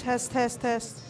Test, test, test.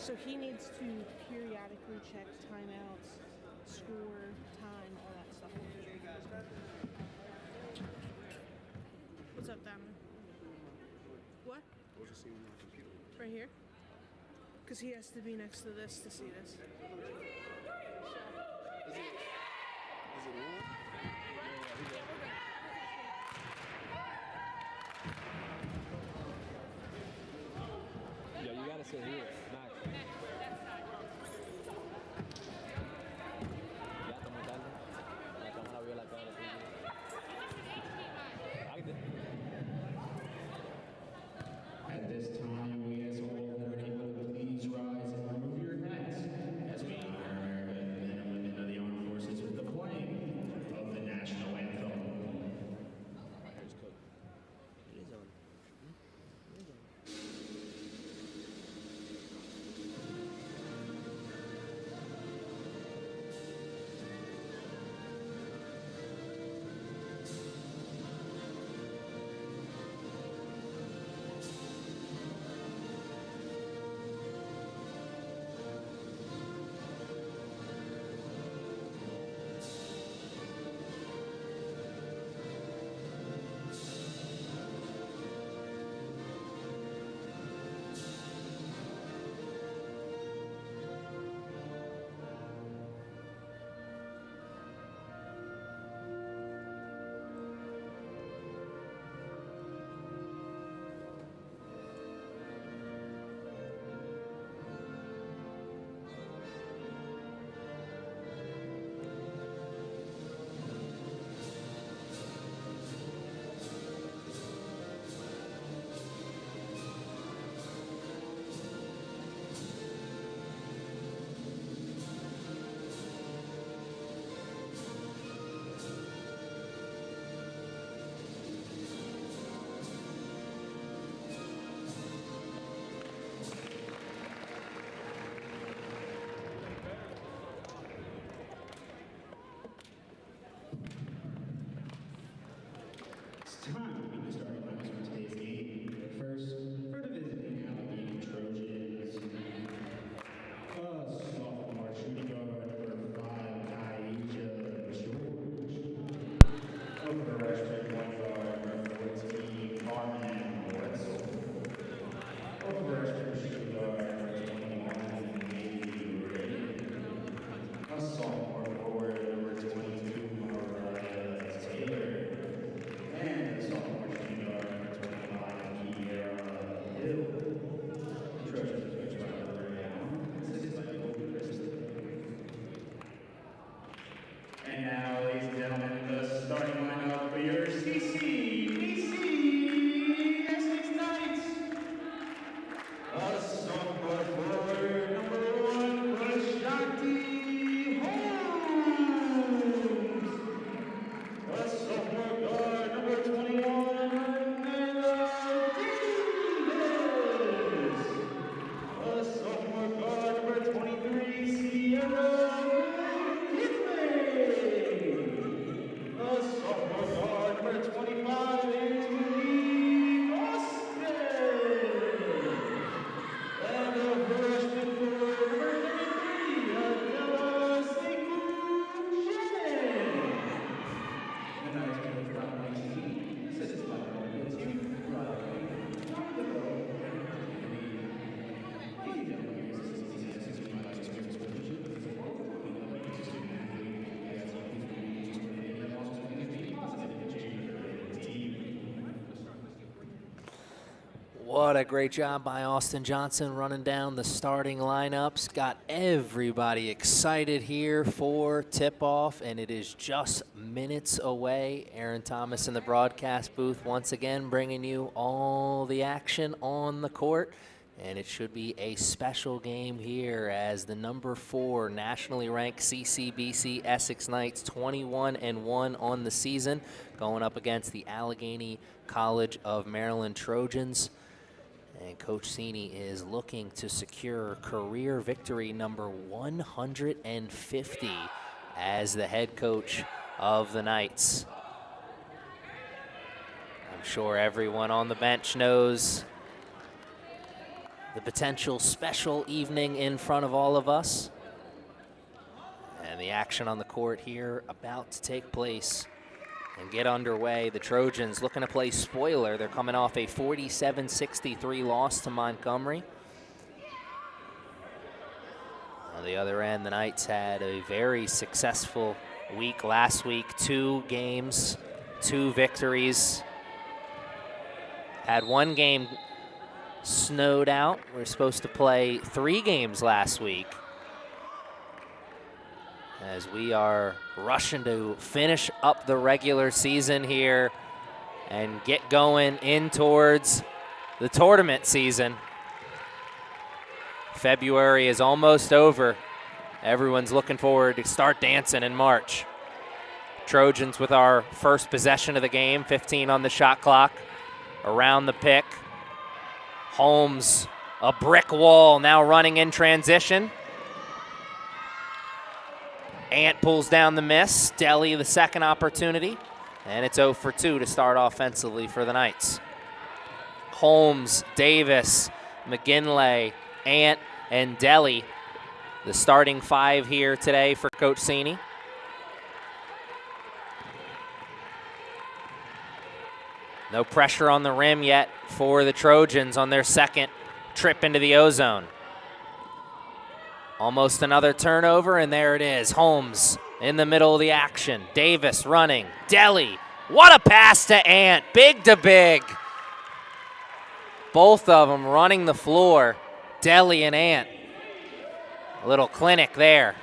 So he needs to periodically check timeouts, score, time, all that stuff. What's up, Diamond? What? We'll just see on my computer. Right here? Because he has to be next to this to see this. Is it on? Yo, you gotta sit here, Max. Ya está muy tarde. La cámara vio la cara tuya. At this time, we ask all that are able to please rise and remove your hats as we honor American men and women of the armed forces with the playing of the national anthem. Here's Cook. It is on. It is on. It's time to be the starting lineups for today's game. First, for the visiting Allegany Trojans. Sophomore shooting guard number 5, Aisha George. Freshman point guard number 14, Carmen Wetzel. Freshman shooting guard number 21, Navy Ray. Sophomore forward number 22, Mariah Taylor. And sophomore shooting guard number 25, Kiera Hill. The Trojans are coached by Allegany now, assisted by Colby Christie. And now, ladies and gentlemen, the starting lineup for your CCBC Essex Knights. Sophomore forward number 1, Rashanti Holmes. Sophomore guard number 21, Amanda Davis. Sophomore guard number 23, Sierra Kinley. Sophomore guard number 25, Anthony Austin. And a freshman forward number 33, Adela Sekou Shannon. And now it's going to drop 19, assisted by Colby Christie, What a great job by Austin Johnson running down the starting lineups. Got everybody excited here for tip-off, and it is just minutes away. Aaron Thomas in the broadcast booth once again bringing you all the action on the court. And it should be a special game here as the number 4 nationally ranked CCBC Essex Knights, 21-1 on the season, going up against the Allegany College of Maryland Trojans. And Coach Cini is looking to secure career victory number 150 as the head coach of the Knights. I'm sure everyone on the bench knows the potential special evening in front of all of us. And the action on the court here about to take place and get underway. The Trojans looking to play spoiler. They're coming off a 47-63 loss to Montgomery. On the other end, the Knights had a very successful week last week. 2 games, 2 victories. Had 1 game snowed out. We were supposed to play 3 games last week, as we are rushing to finish up the regular season here and get going in towards the tournament season. February is almost over. Everyone's looking forward to start dancing in March. Trojans with our first possession of the game, 15 on the shot clock. Around the pick. Holmes, a brick wall, now running in transition. Ant pulls down the miss. Deli the second opportunity. And it's 0 for 2 to start offensively for the Knights. Holmes, Davis, McGinley, Ant, and Deli, the starting 5 here today for Coach Cini. No pressure on the rim yet for the Trojans on their second trip into the O-zone. Almost another turnover, and there it is. Holmes in the middle of the action. Davis running. Deli, what a pass to Ant. Big to big. Both of them running the floor. Deli and Ant. A little clinic there.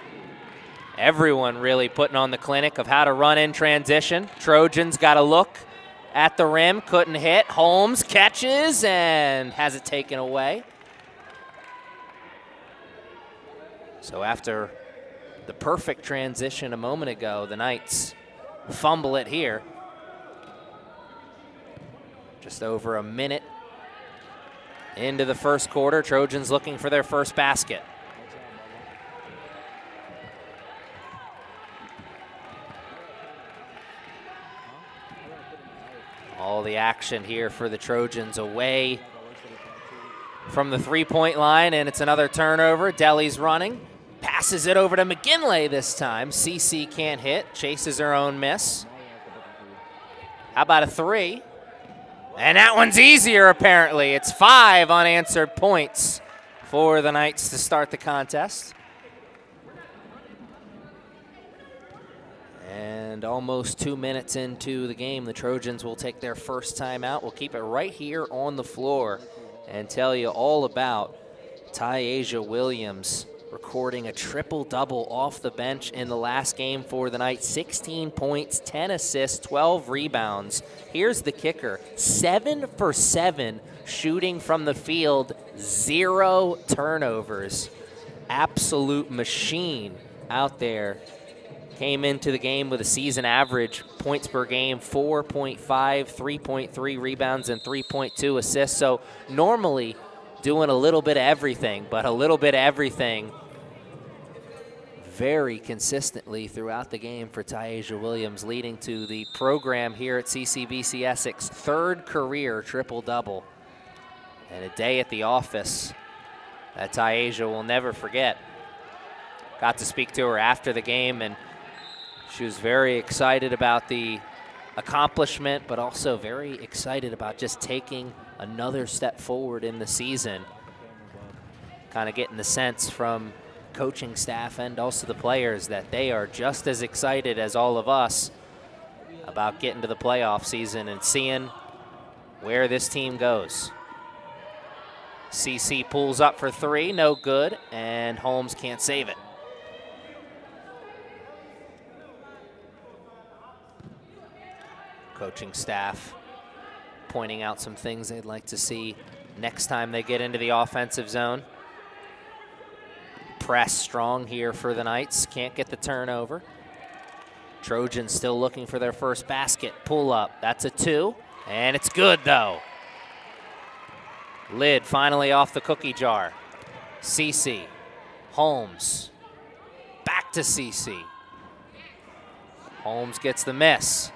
Everyone really putting on the clinic of how to run in transition. Trojans got a look at the rim, couldn't hit. Holmes catches and has it taken away. So after the perfect transition a moment ago, the Knights fumble it here. Just over a minute into the first quarter. Trojans looking for their first basket. All the action here for the Trojans away from the three-point line, and it's another turnover. Deli's running. Passes it over to McGinley this time. CC can't hit. Chases her own miss. How about a 3? And that one's easier, apparently. It's 5 unanswered points for the Knights to start the contest. And almost 2 minutes into the game, the Trojans will take their first timeout. We'll keep it right here on the floor and tell you all about Tyasia Williams recording a triple-double off the bench in the last game for the Knights. 16 points, 10 assists, 12 rebounds. Here's the kicker. 7 for 7 shooting from the field, 0 turnovers. Absolute machine out there. Came into the game with a season average points per game, 4.5, 3.3 rebounds, and 3.2 assists. So normally doing a little bit of everything, but a little bit of everything very consistently throughout the game for Tyasia Williams, leading to the program here at CCBC Essex, 3rd career triple-double. And a day at the office that Tyasia will never forget. Got to speak to her after the game, and she was very excited about the accomplishment, but also very excited about just taking another step forward in the season. Kind of getting the sense from coaching staff and also the players that they are just as excited as all of us about getting to the playoff season and seeing where this team goes. CC pulls up for 3, no good, and Holmes can't save it. Coaching staff pointing out some things they'd like to see next time they get into the offensive zone. Press strong here for the Knights. Can't get the turnover. Trojans still looking for their first basket. Pull up. That's a 2. And it's good, though. Lid finally off the cookie jar. CC. Holmes. Back to CC. Holmes gets the miss.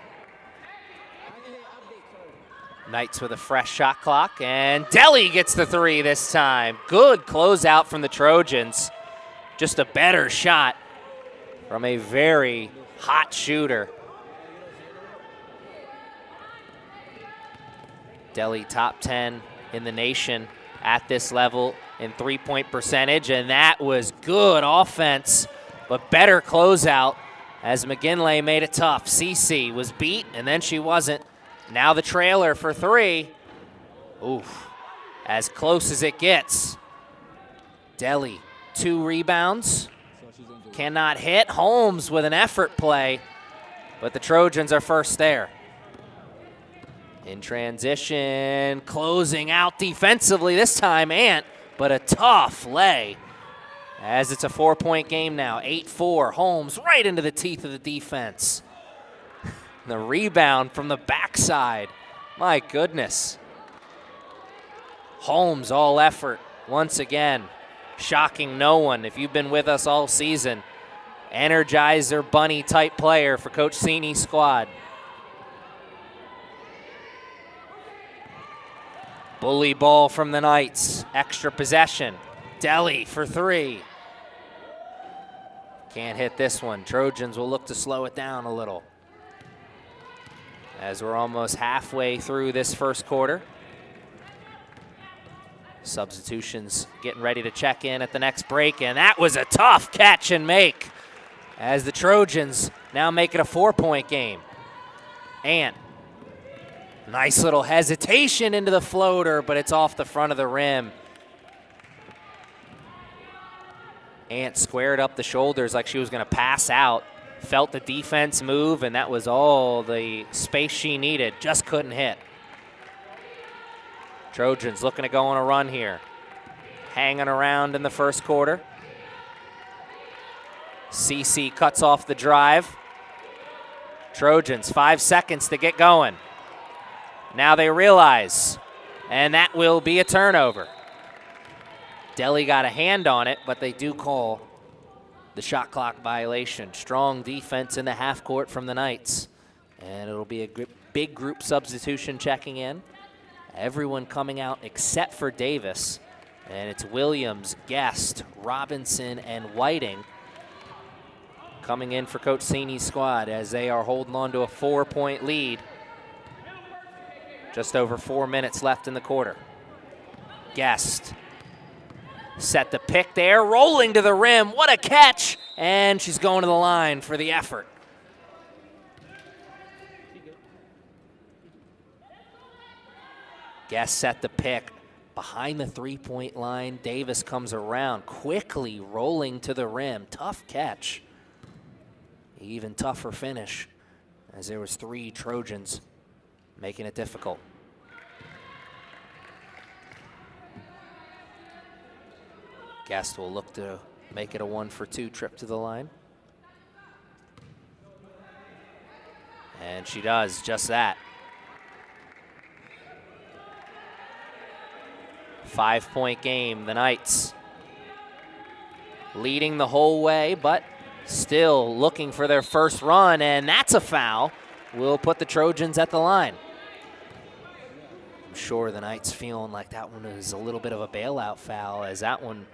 Knights with a fresh shot clock, and Deli gets the 3 this time. Good closeout from the Trojans. Just a better shot from a very hot shooter. Deli top 10 in the nation at this level in three-point percentage, and that was good offense, but better closeout as McGinley made it tough. CC was beat, and then she wasn't. Now the trailer for 3. Oof, as close as it gets. Deli, 2 rebounds. Cannot hit. Holmes with an effort play, but the Trojans are first there. In transition, closing out defensively this time, Ant, but a tough lay as it's a 4-point game now. 8-4, Holmes right into the teeth of the defense. The rebound from the backside. My goodness. Holmes all effort once again. Shocking no one. If you've been with us all season, Energizer Bunny type player for Coach Sini's squad. Bully ball from the Knights. Extra possession. Deli for 3. Can't hit this one. Trojans will look to slow it down a little, as we're almost halfway through this first quarter. Substitutions getting ready to check in at the next break, and that was a tough catch and make as the Trojans now make it a 4-point game. Ant, nice little hesitation into the floater, but it's off the front of the rim. Ant squared up the shoulders like she was going to pass out. Felt the defense move, and that was all the space she needed. Just couldn't hit. Trojans looking to go on a run here. Hanging around in the first quarter. CC cuts off the drive. Trojans, 5 seconds to get going. Now they realize, and that will be a turnover. Deli got a hand on it, but they do call the shot clock violation. Strong defense in the half court from the Knights. And it'll be a big group substitution checking in. Everyone coming out except for Davis. And it's Williams, Guest, Robinson, and Whiting coming in for Coach Sini's squad as they are holding on to a 4-point lead. Just over 4 minutes left in the quarter. Guest. Set the pick there, rolling to the rim. What a catch! And she's going to the line for the effort. Guest set the pick behind the 3-point line. Davis comes around, quickly rolling to the rim. Tough catch. Even tougher finish, as there was 3 Trojans making it difficult. Guest will look to make it a 1-for-2 trip to the line. And she does just that. 5-point game, the Knights leading the whole way, but still looking for their first run, and that's a foul. Will put the Trojans at the line. I'm sure the Knights feeling like that one is a little bit of a bailout foul, as that one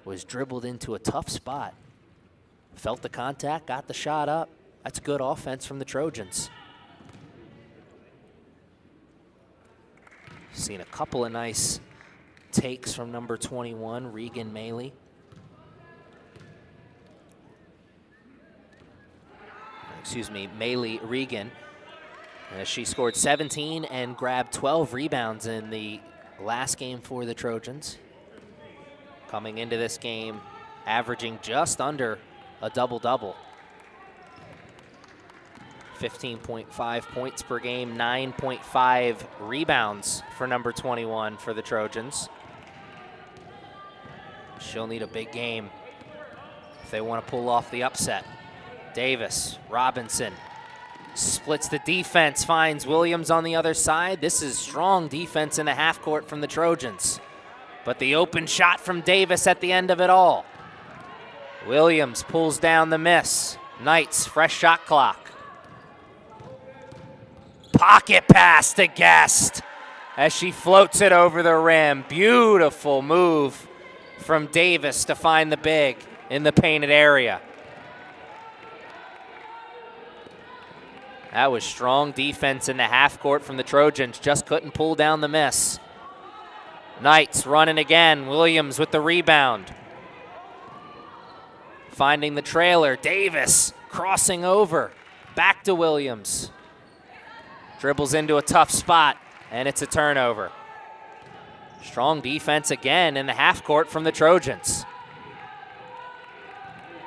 was dribbled into a tough spot. Felt the contact, got the shot up. That's good offense from the Trojans. Seen a couple of nice takes from number 21, Regan Maley. Excuse me, Maley Regan. She scored 17 and grabbed 12 rebounds in the last game for the Trojans. Coming into this game, averaging just under a double-double. 15.5 points per game, 9.5 rebounds for number 21 for the Trojans. She'll need a big game if they want to pull off the upset. Davis, Robinson, splits the defense, finds Williams on the other side. This is strong defense in the half court from the Trojans. But the open shot from Davis at the end of it all. Williams pulls down the miss. Knights, fresh shot clock. Pocket pass to Guest. as she floats it over the rim. Beautiful move from Davis to find the big in the painted area. That was strong defense in the half court from the Trojans. Just couldn't pull down the miss. Knights running again. Williams with the rebound. Finding the trailer. Davis crossing over. Back to Williams. Dribbles into a tough spot, and it's a turnover. Strong defense again in the half court from the Trojans.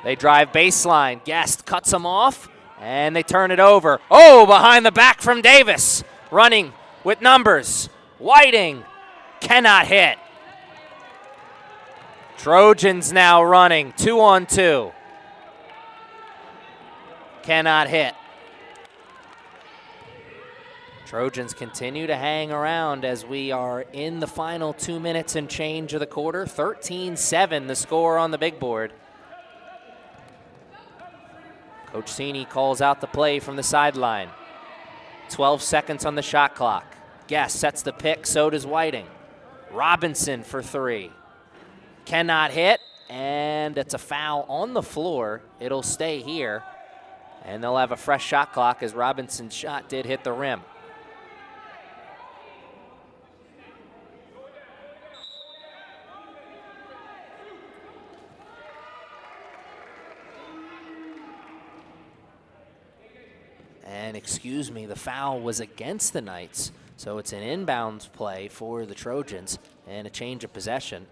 They drive baseline. Guest cuts them off. And they turn it over. Oh, behind the back from Davis. Running with numbers. Whiting cannot hit. Trojans now running 2-on-2. Cannot hit. Trojans continue to hang around as we are in the final 2 minutes and change of the quarter. 13-7 the score on the big board. Coach Cini calls out the play from the sideline. 12 seconds on the shot clock. Guest sets the pick, so does Whiting. Robinson for three. Cannot hit, and it's a foul on the floor. It'll stay here, and they'll have a fresh shot clock as Robinson's shot did hit the rim. And excuse me, the foul was against the Knights, so it's an inbounds play for the Trojans and a change of possession.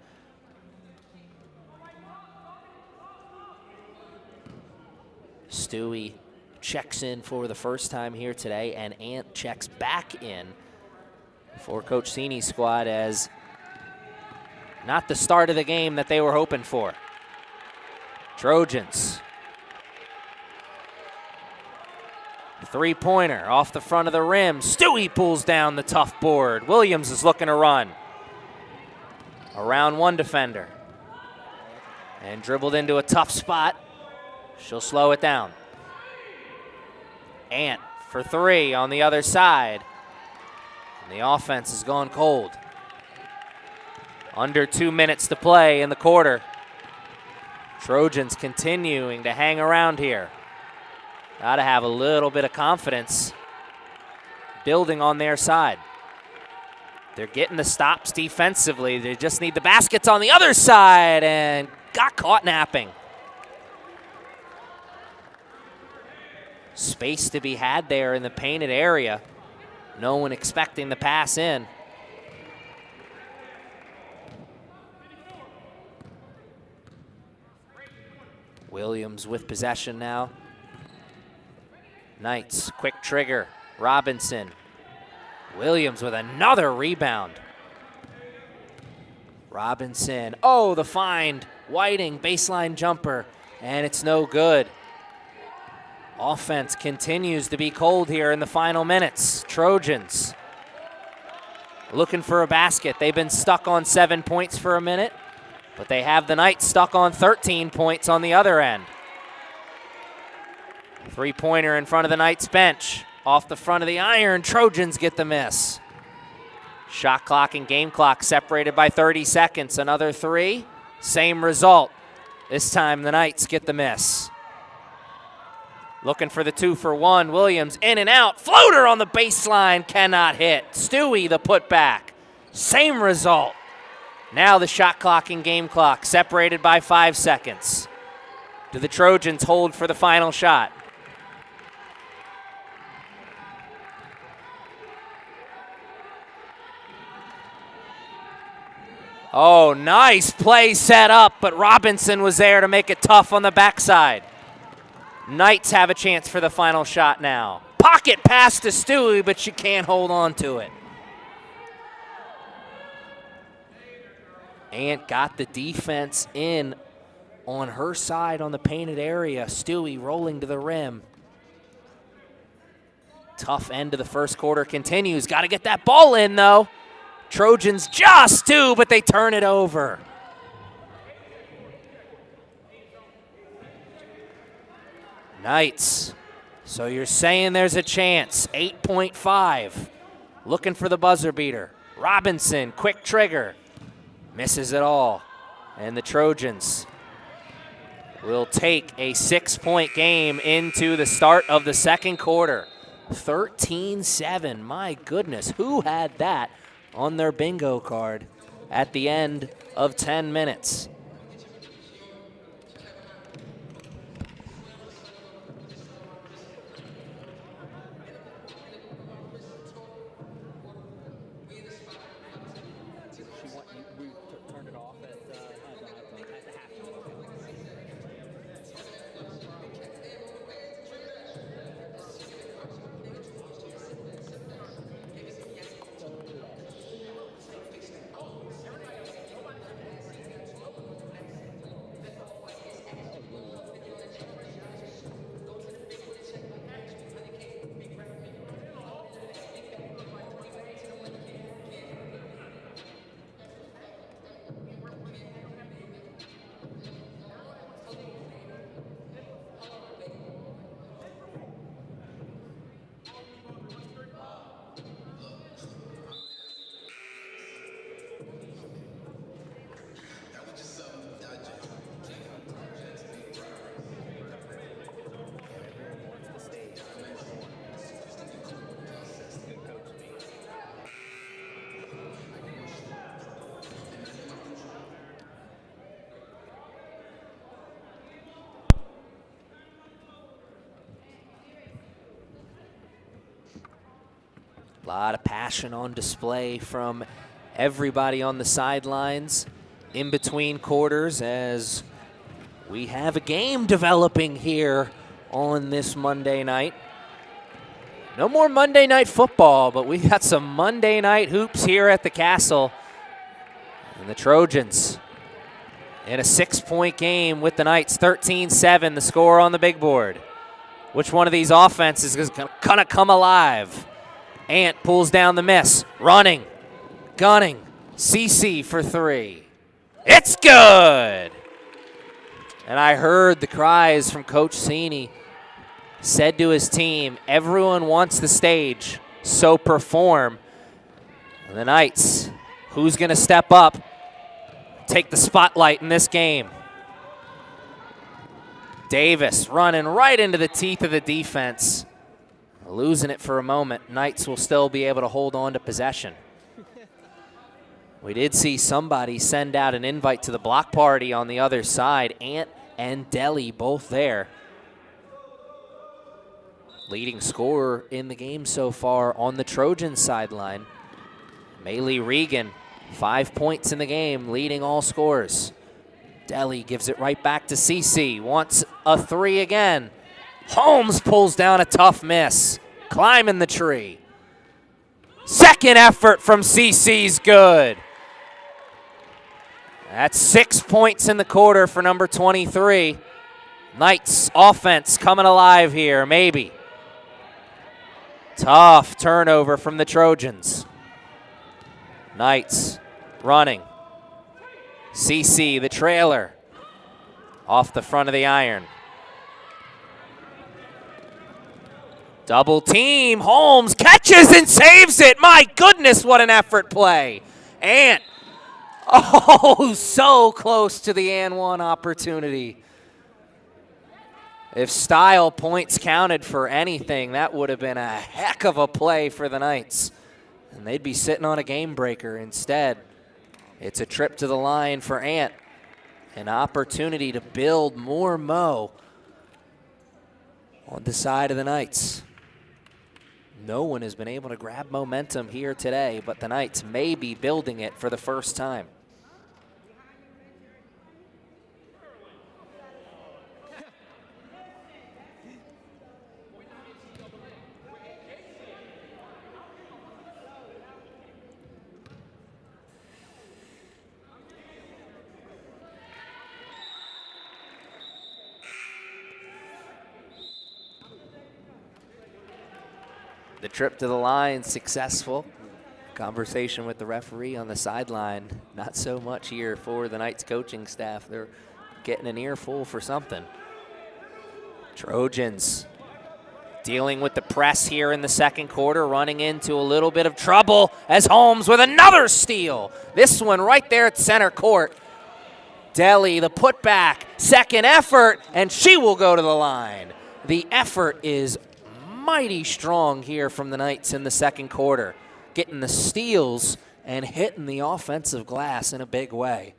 Stewie checks in for the first time here today, and Ant checks back in for Coach Cini's squad as not the start of the game that they were hoping for. Trojans. Three-pointer off the front of the rim. Stewie pulls down the tough board. Williams is looking to run. Around one defender. And dribbled into a tough spot. She'll slow it down. Ant for three on the other side. And the offense has gone cold. Under 2 minutes to play in the quarter. Trojans continuing to hang around here. Got to have a little bit of confidence building on their side. They're getting the stops defensively. They just need the baskets on the other side and got caught napping. Space to be had there in the painted area. No one expecting the pass in. Williams with possession now. Knights, quick trigger. Robinson. Williams with another rebound. Robinson. Oh, the find. Whiting, baseline jumper, and it's no good. Offense continues to be cold here in the final minutes. Trojans looking for a basket. They've been stuck on 7 points for a minute, but they have the Knights stuck on 13 points on the other end. Three-pointer in front of the Knights bench. Off the front of the iron, Trojans get the miss. Shot clock and game clock separated by 30 seconds. Another three, same result. This time the Knights get the miss. Looking for the 2-for-1. Williams in and out. Floater on the baseline, cannot hit. Stewie the putback. Same result. Now the shot clock and game clock separated by 5 seconds. Do the Trojans hold for the final shot? Oh, nice play set up, but Robinson was there to make it tough on the backside. Knights have a chance for the final shot now. Pocket pass to Stewie, but she can't hold on to it. Ant got the defense in on her side on the painted area. Stewie rolling to the rim. Tough end of the first quarter continues. Got to get that ball in, though. Trojans just do, but they turn it over. Knights. So you're saying there's a chance. 8.5. Looking for the buzzer beater. Robinson, quick trigger. Misses it all. And the Trojans will take a 6-point game into the start of the second quarter. 13-7, my goodness, who had that on their bingo card at the end of 10 minutes? A lot of passion on display from everybody on the sidelines in between quarters as we have a game developing here on this Monday night. No more Monday Night Football, but we got some Monday night hoops here at the Castle. And the Trojans in a 6-point game with the Knights, 13-7, the score on the big board. Which one of these offenses is going to come alive? Ant pulls down the miss, running, gunning, CC for 3. It's good! And I heard the cries from Coach Cini. Said to his team, everyone wants the stage, so perform. And the Knights, who's going to step up, take the spotlight in this game? Davis running right into the teeth of the defense. Losing it for a moment. Knights will still be able to hold on to possession. We did see somebody send out an invite to the block party on the other side. Ant and Deli both there. Leading scorer in the game so far on the Trojan sideline. Maylee Regan, 5 points in the game, leading all scores. Deli gives it right back to CC, wants a 3 again. Holmes pulls down a tough miss, climbing the tree. Second effort from CC's good. That's 6 points in the quarter for number 23. Knights offense coming alive here, maybe. Tough turnover from the Trojans. Knights running. CC, the trailer, off the front of the iron. Double team, Holmes catches and saves it. My goodness, what an effort play. Ant, oh, so close to the and one opportunity. If style points counted for anything, that would have been a heck of a play for the Knights. And they'd be sitting on a game breaker. Instead, it's a trip to the line for Ant. An opportunity to build more mo on the side of the Knights. No one has been able to grab momentum here today, but the Knights may be building it for the first time. The trip to the line successful. Conversation with the referee on the sideline. Not so much here for the Knights coaching staff. They're getting an earful for something. Trojans Dealing with the press here in the second quarter, running into a little bit of trouble as Holmes with another steal. This one right there at center court. Deli, the putback, second effort, and she will go to the line. The effort is mighty strong here from the Knights in the second quarter, getting the steals and hitting the offensive glass in a big way.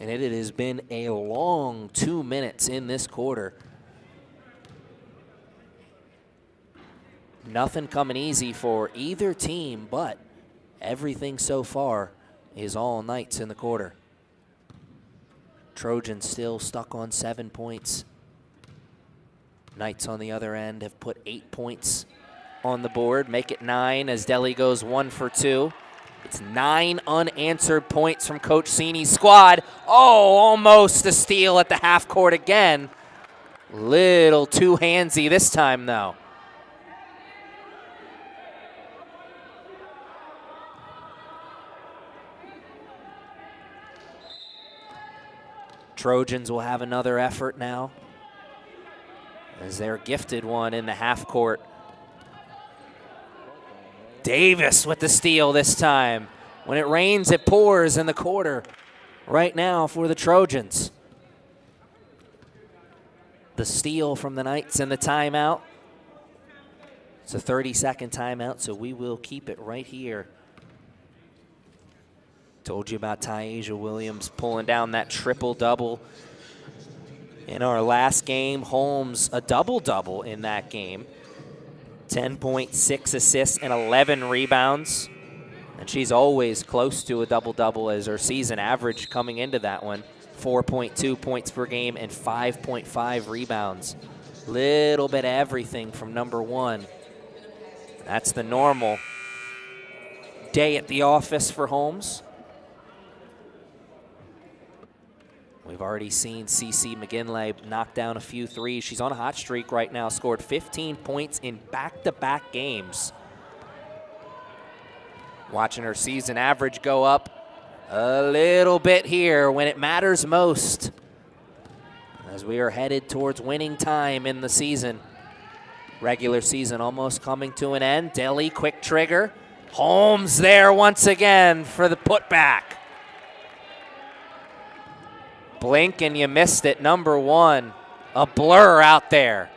And it has been a long 2 minutes in this quarter. Nothing coming easy for either team, but everything so far is all Knights in the quarter. Trojans still stuck on 7 points. Knights on the other end have put 8 points on the board, make it 9 as Deli goes 1 for 2. It's 9 unanswered points from Coach Sini's squad. Oh, almost a steal at the half court again. Little too handsy this time, though. Trojans will have another effort now as they're gifted one in the half court. Davis with the steal this time. When it rains, it pours in the quarter right now for the Trojans. The steal from the Knights and the timeout. It's a 30-second timeout, so we will keep it right here. Told you about Ty'Asia Williams pulling down that triple-double in our last game. Holmes, a double-double in that game. 10.6 assists and 11 rebounds. And she's always close to a double-double as her season average coming into that one. 4.2 points per game and 5.5 rebounds. Little bit of everything from number one. That's the normal day at the office for Holmes. We've already seen CC McGinley knock down a few threes. She's on a hot streak right now, scored 15 points in back-to-back games. Watching her season average go up a little bit here when it matters most, as we are headed towards winning time in the season. Regular season almost coming to an end. Deli, quick trigger. Holmes there once again for the putback. Blink and you missed it. Number one, a blur out there.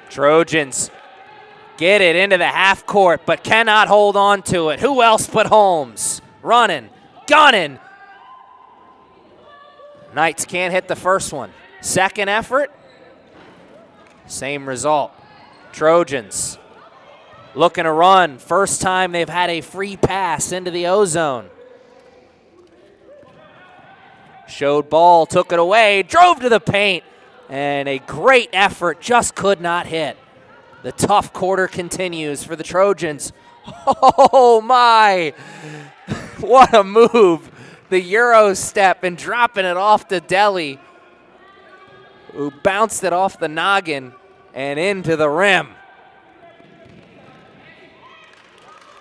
Trojans get it into the half court, but cannot hold on to it. Who else but Holmes? Running, gunning. Knights can't hit the first one. Second effort, same result. Trojans looking to run. First time they've had a free pass into the O-zone. Showed ball, took it away, drove to the paint, and a great effort, just could not hit. The tough quarter continues for the Trojans. Oh my, what a move. The Euro step and dropping it off to Deli, who bounced it off the noggin and into the rim.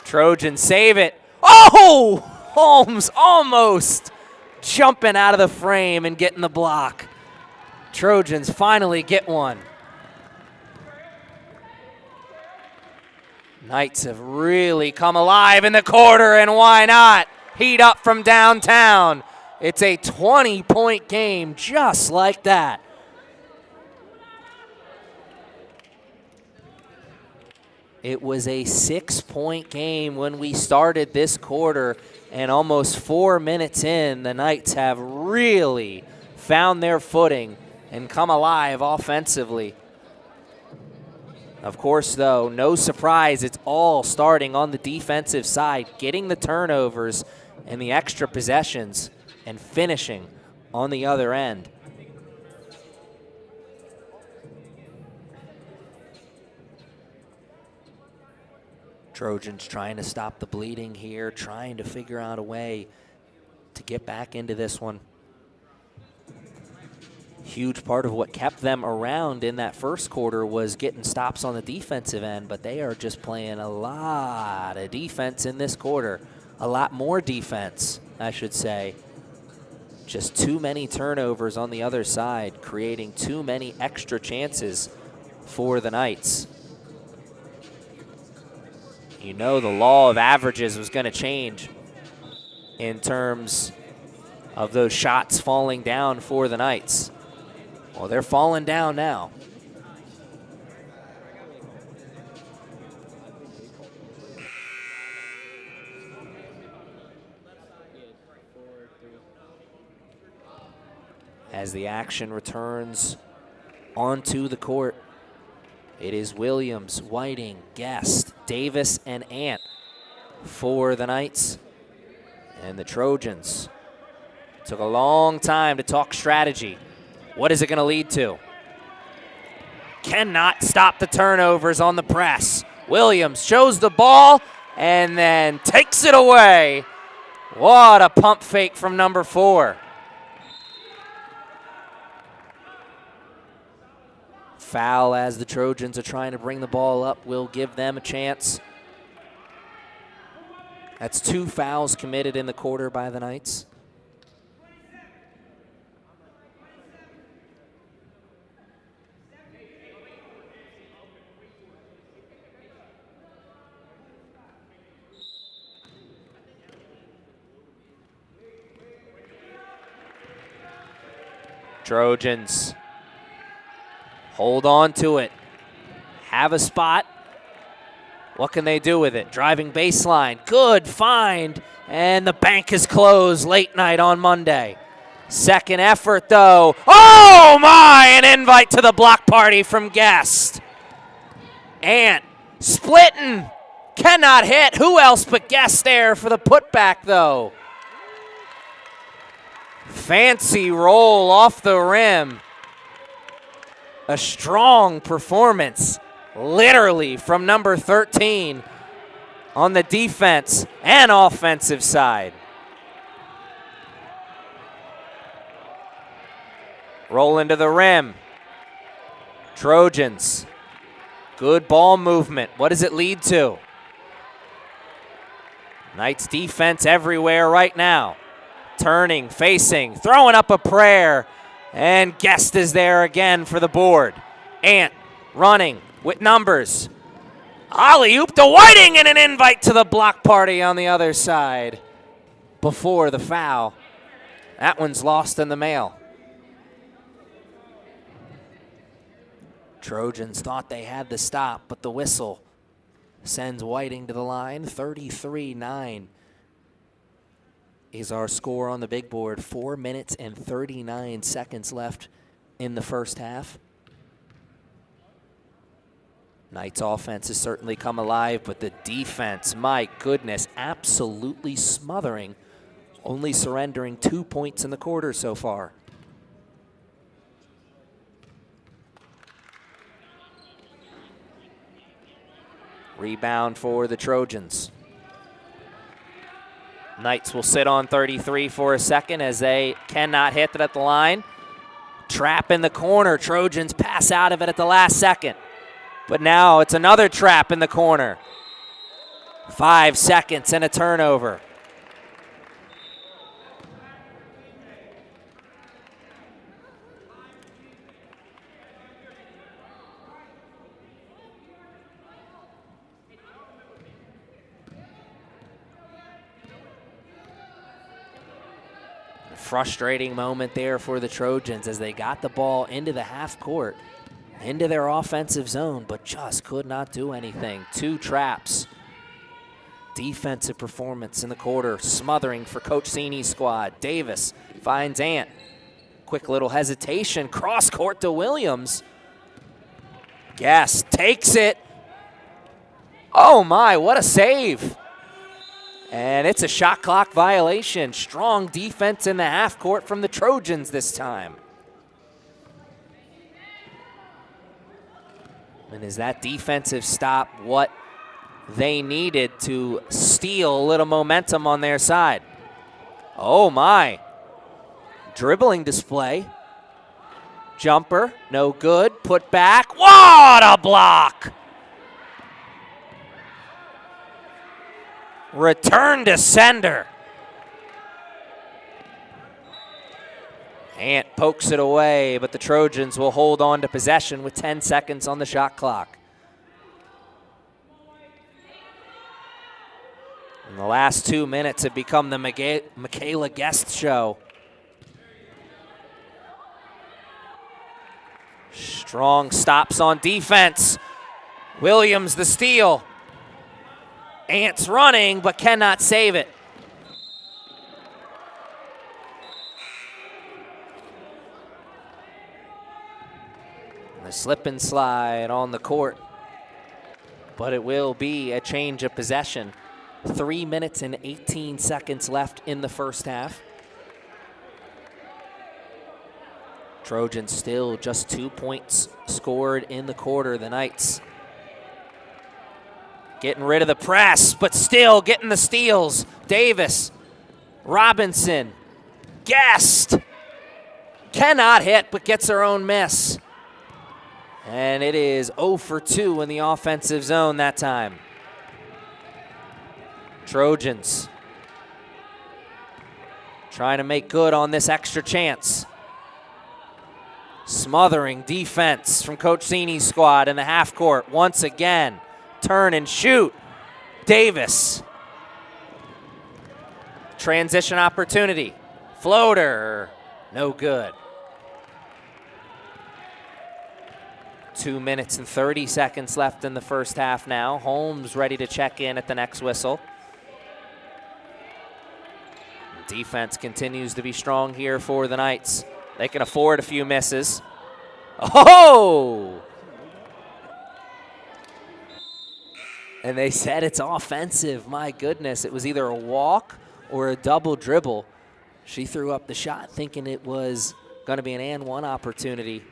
Trojans save it. Oh, Holmes almost jumping out of the frame and getting the block. Trojans finally get one. Knights have really come alive in the quarter, and why not? Heat up from downtown. It's a 20-point game just like that. It was a 6-point game when we started this quarter, and almost 4 minutes in, the Knights have really found their footing and come alive offensively. Of course, though, no surprise, it's all starting on the defensive side, getting the turnovers and the extra possessions and finishing on the other end. Trojans trying to stop the bleeding here, trying to figure out a way to get back into this one. Huge part of what kept them around in that first quarter was getting stops on the defensive end, but they are just playing a lot of defense in this quarter. A lot more defense, I should say. Just too many turnovers on the other side, creating too many extra chances for the Knights. You know the law of averages was going to change in terms of those shots falling down for the Knights. Well, they're falling down now. As the action returns onto the court, it is Williams, Whiting, Guest, Davis, and Ant for the Knights. And the Trojans took a long time to talk strategy. What is it going to lead to? Cannot stop the turnovers on the press. Williams shows the ball and then takes it away. What a pump fake from number 4. Foul as the Trojans are trying to bring the ball up. Will give them a chance. That's 2 fouls committed in the quarter by the Knights. Trojans hold on to it, have a spot. What can they do with it? Driving baseline, good find, and the bank is closed late night on Monday. Second effort though, oh my, an invite to the block party from Guest. Ant splitting, cannot hit, who else but Guest there for the putback though. Fancy roll off the rim. A strong performance, literally, from number 13 on the defense and offensive side. Roll into the rim. Trojans, good ball movement. What does it lead to? Knights defense everywhere right now. Turning, facing, throwing up a prayer. And Guest is there again for the board. Ant running with numbers. Alley-oop to Whiting and an invite to the block party on the other side before the foul. That one's lost in the mail. Trojans thought they had the stop, but the whistle sends Whiting to the line. 33-9 is our score on the big board. 4 minutes and 39 seconds left in the first half. Knights offense has certainly come alive, but the defense, my goodness, absolutely smothering, only surrendering 2 points in the quarter so far. Rebound for the Trojans. Knights will sit on 33 for a second as they cannot hit it at the line. Trap in the corner. Trojans pass out of it at the last second. But now it's another trap in the corner. 5 seconds and a turnover. Frustrating moment there for the Trojans as they got the ball into the half court, into their offensive zone, but just could not do anything. 2 traps. Defensive performance in the quarter, smothering for Coach Cini's squad. Davis finds Ant. Quick little hesitation, cross court to Williams. Guest takes it. Oh my, what a save. And it's a shot clock violation. Strong defense in the half court from the Trojans this time. And is that defensive stop what they needed to steal a little momentum on their side? Oh my. Dribbling display. Jumper, no good. Put back. What a block! Return to sender. Ant pokes it away, but the Trojans will hold on to possession with 10 seconds on the shot clock. In the last 2 minutes have become the Michaela Guest show. Strong stops on defense. Williams the steal. Ant's running, but cannot save it. The slip and slide on the court, but it will be a change of possession. 3 minutes and 18 seconds left in the first half. Trojans still just 2 points scored in the quarter. The Knights getting rid of the press, but still getting the steals. Davis, Robinson, Guest. Cannot hit, but gets her own miss. And it is 0 for 2 in the offensive zone that time. Trojans trying to make good on this extra chance. Smothering defense from Coach Sini's squad in the half court. Once again, turn and shoot. Davis. Transition opportunity. Floater, no good. 2 minutes and 30 seconds left in the first half now. Holmes ready to check in at the next whistle. Defense continues to be strong here for the Knights. They can afford a few misses. Oh! And they said it's offensive. My goodness, it was either a walk or a double dribble. She threw up the shot thinking it was going to be an and one opportunity.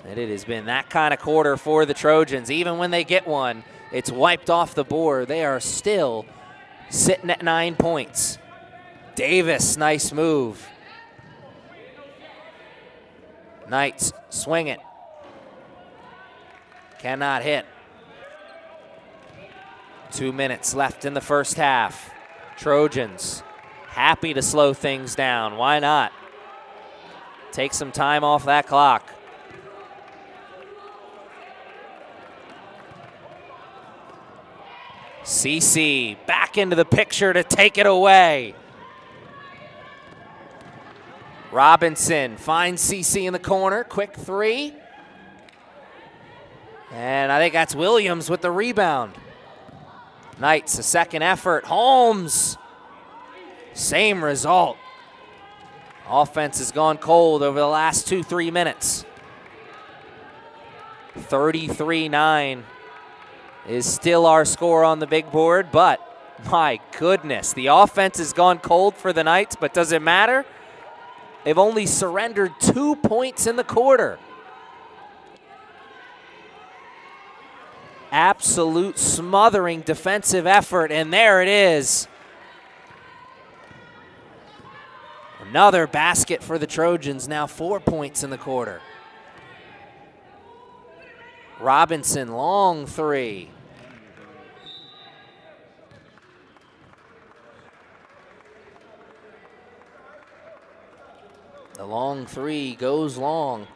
And it has been that kind of quarter for the Trojans. Even when they get one, it's wiped off the board. They are still sitting at 9 points. Davis, nice move. Knights swing it. Cannot hit. 2 minutes left in the first half. Trojans happy to slow things down. Why not? Take some time off that clock. CC back into the picture to take it away. Robinson finds CC in the corner. Quick three. And I think that's Williams with the rebound. Knights, a second effort. Holmes. Same result. Offense has gone cold over the last 2-3 minutes. 33-9 is still our score on the big board, but my goodness, the offense has gone cold for the Knights, but does it matter? They've only surrendered 2 points in the quarter. Absolute smothering defensive effort, and there it is. Another basket for the Trojans, now 4 points in the quarter. Robinson, long three. The long three goes long.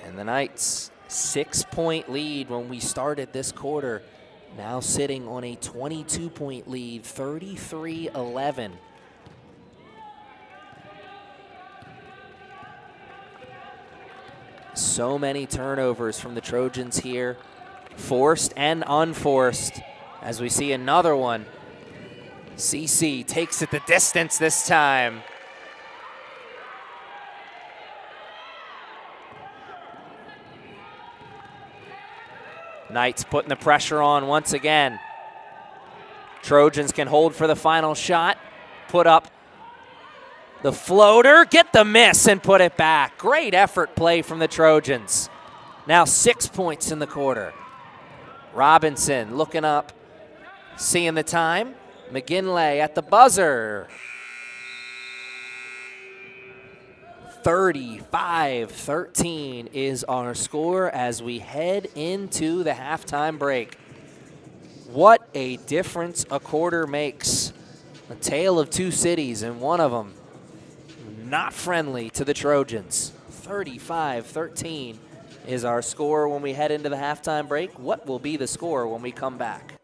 And the Knights, 6-point lead when we started this quarter, now sitting on a 22-point lead, 33-11. So many turnovers from the Trojans here, forced and unforced, as we see another one. CC takes it the distance this time. Knights putting the pressure on once again. Trojans can hold for the final shot, put up the floater, get the miss and put it back. Great effort play from the Trojans. Now 6 points in the quarter. Robinson looking up, seeing the time. McGinley at the buzzer. 35-13 is our score as we head into the halftime break. What a difference a quarter makes. A tale of two cities, and one of them not friendly to the Trojans. 35-13 is our score when we head into the halftime break. What will be the score when we come back?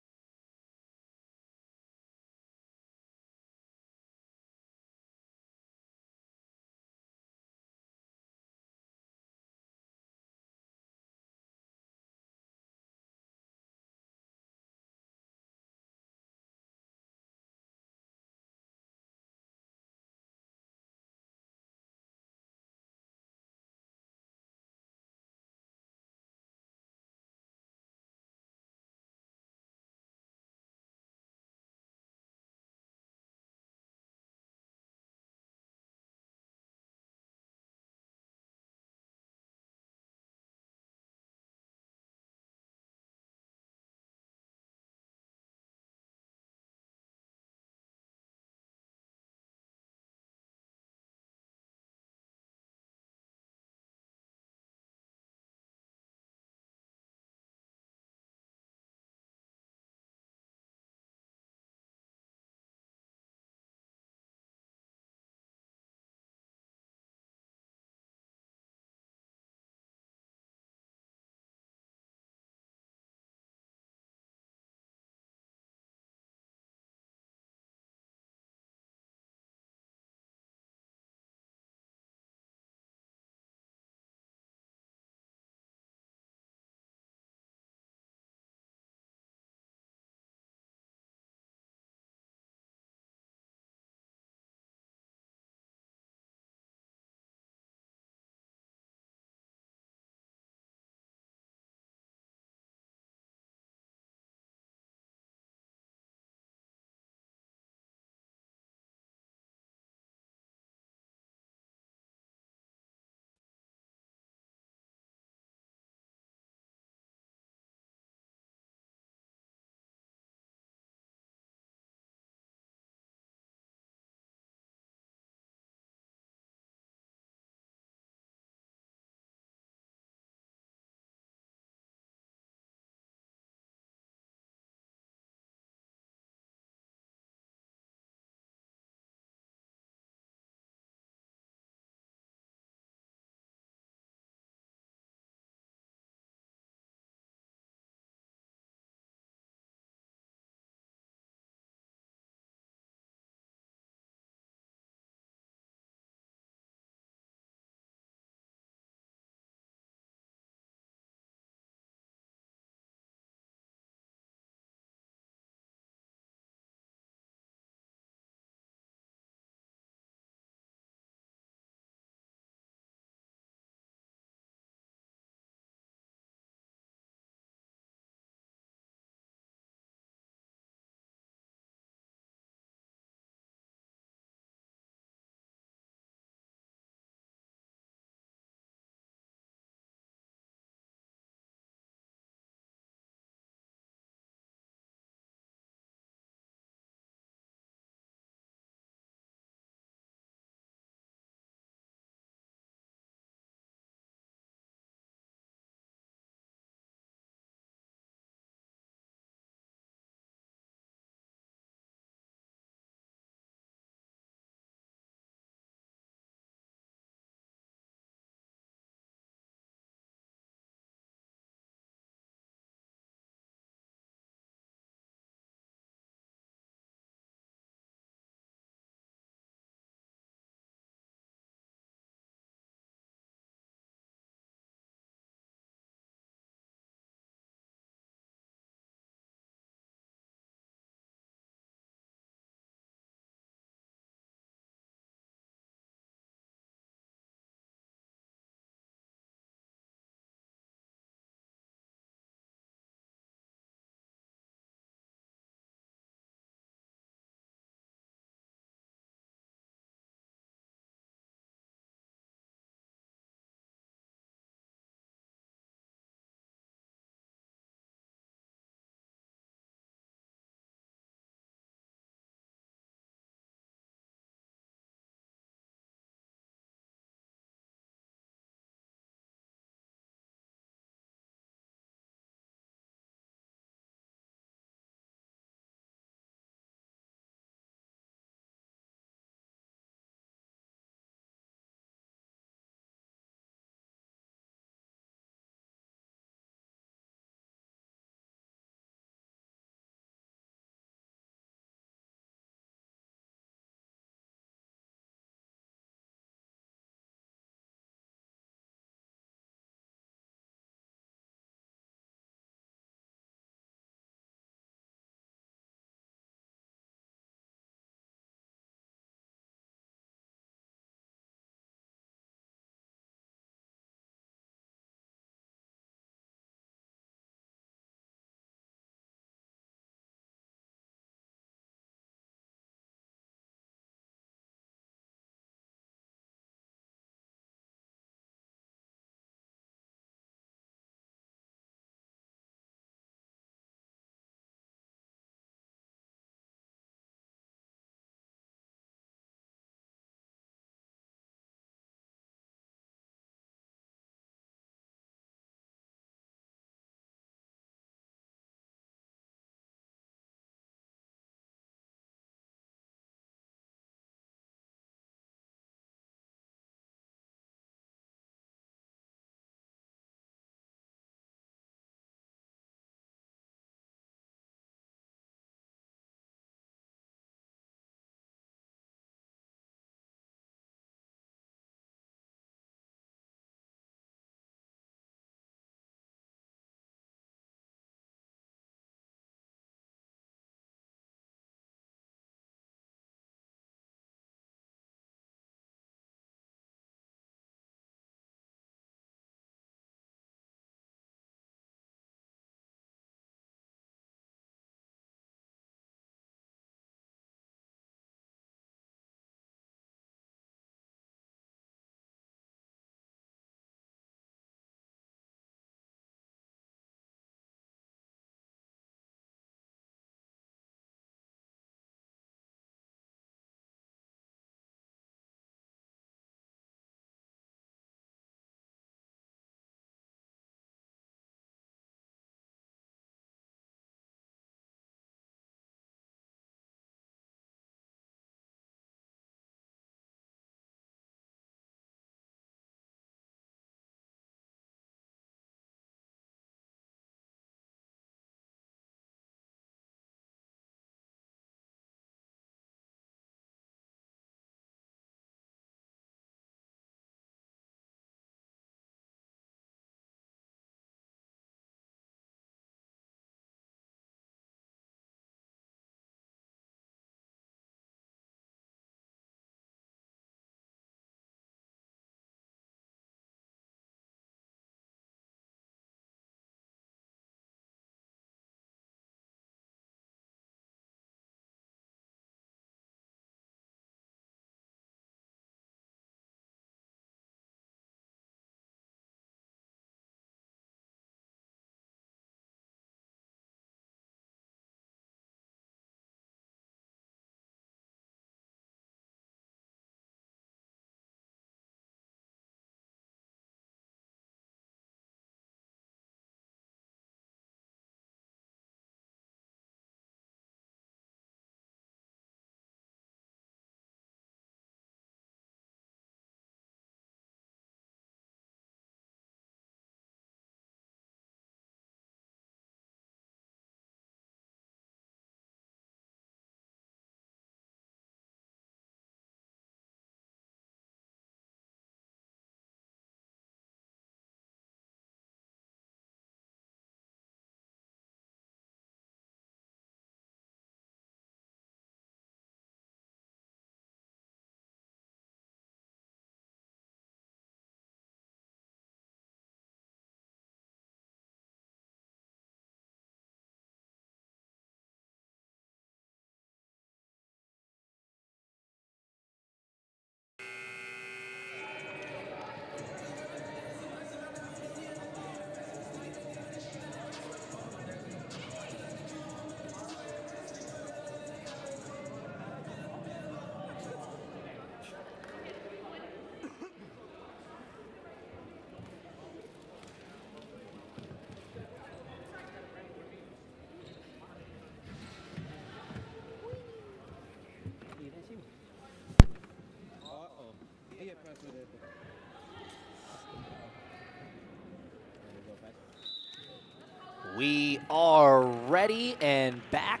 We are ready and back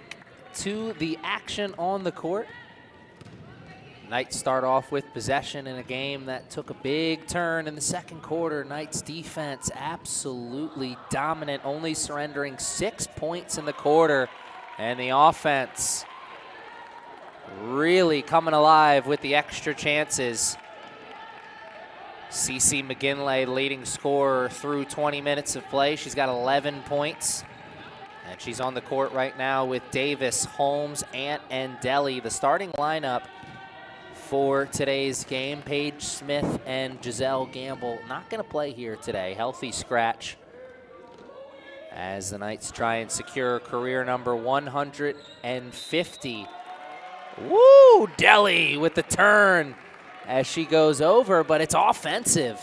to the action on the court. Knights start off with possession in a game that took a big turn in the second quarter. Knights defense absolutely dominant, only surrendering 6 points in the quarter. And the offense really coming alive with the extra chances. CC McGinley, leading scorer through 20 minutes of play. She's got 11 points. And she's on the court right now with Davis, Holmes, Ant, and Deli. The starting lineup for today's game: Paige Smith and Giselle Gamble not going to play here today. Healthy scratch as the Knights try and secure career number 150. Woo! Deli with the turn as she goes over, but it's offensive.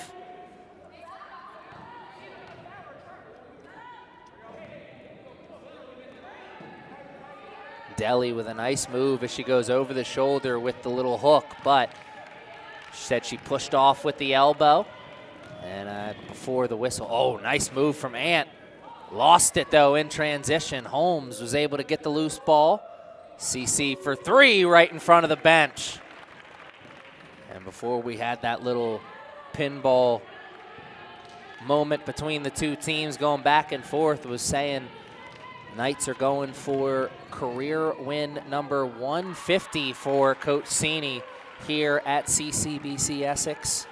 Deli with a nice move as she goes over the shoulder with the little hook, but she said she pushed off with the elbow. And before the whistle, oh, nice move from Ant. Lost it, though, in transition. Holmes was able to get the loose ball. CC for three right in front of the bench. And before we had that little pinball moment between the two teams going back and forth, was saying Knights are going for career win number 150 for Coach Cini here at CCBC Essex.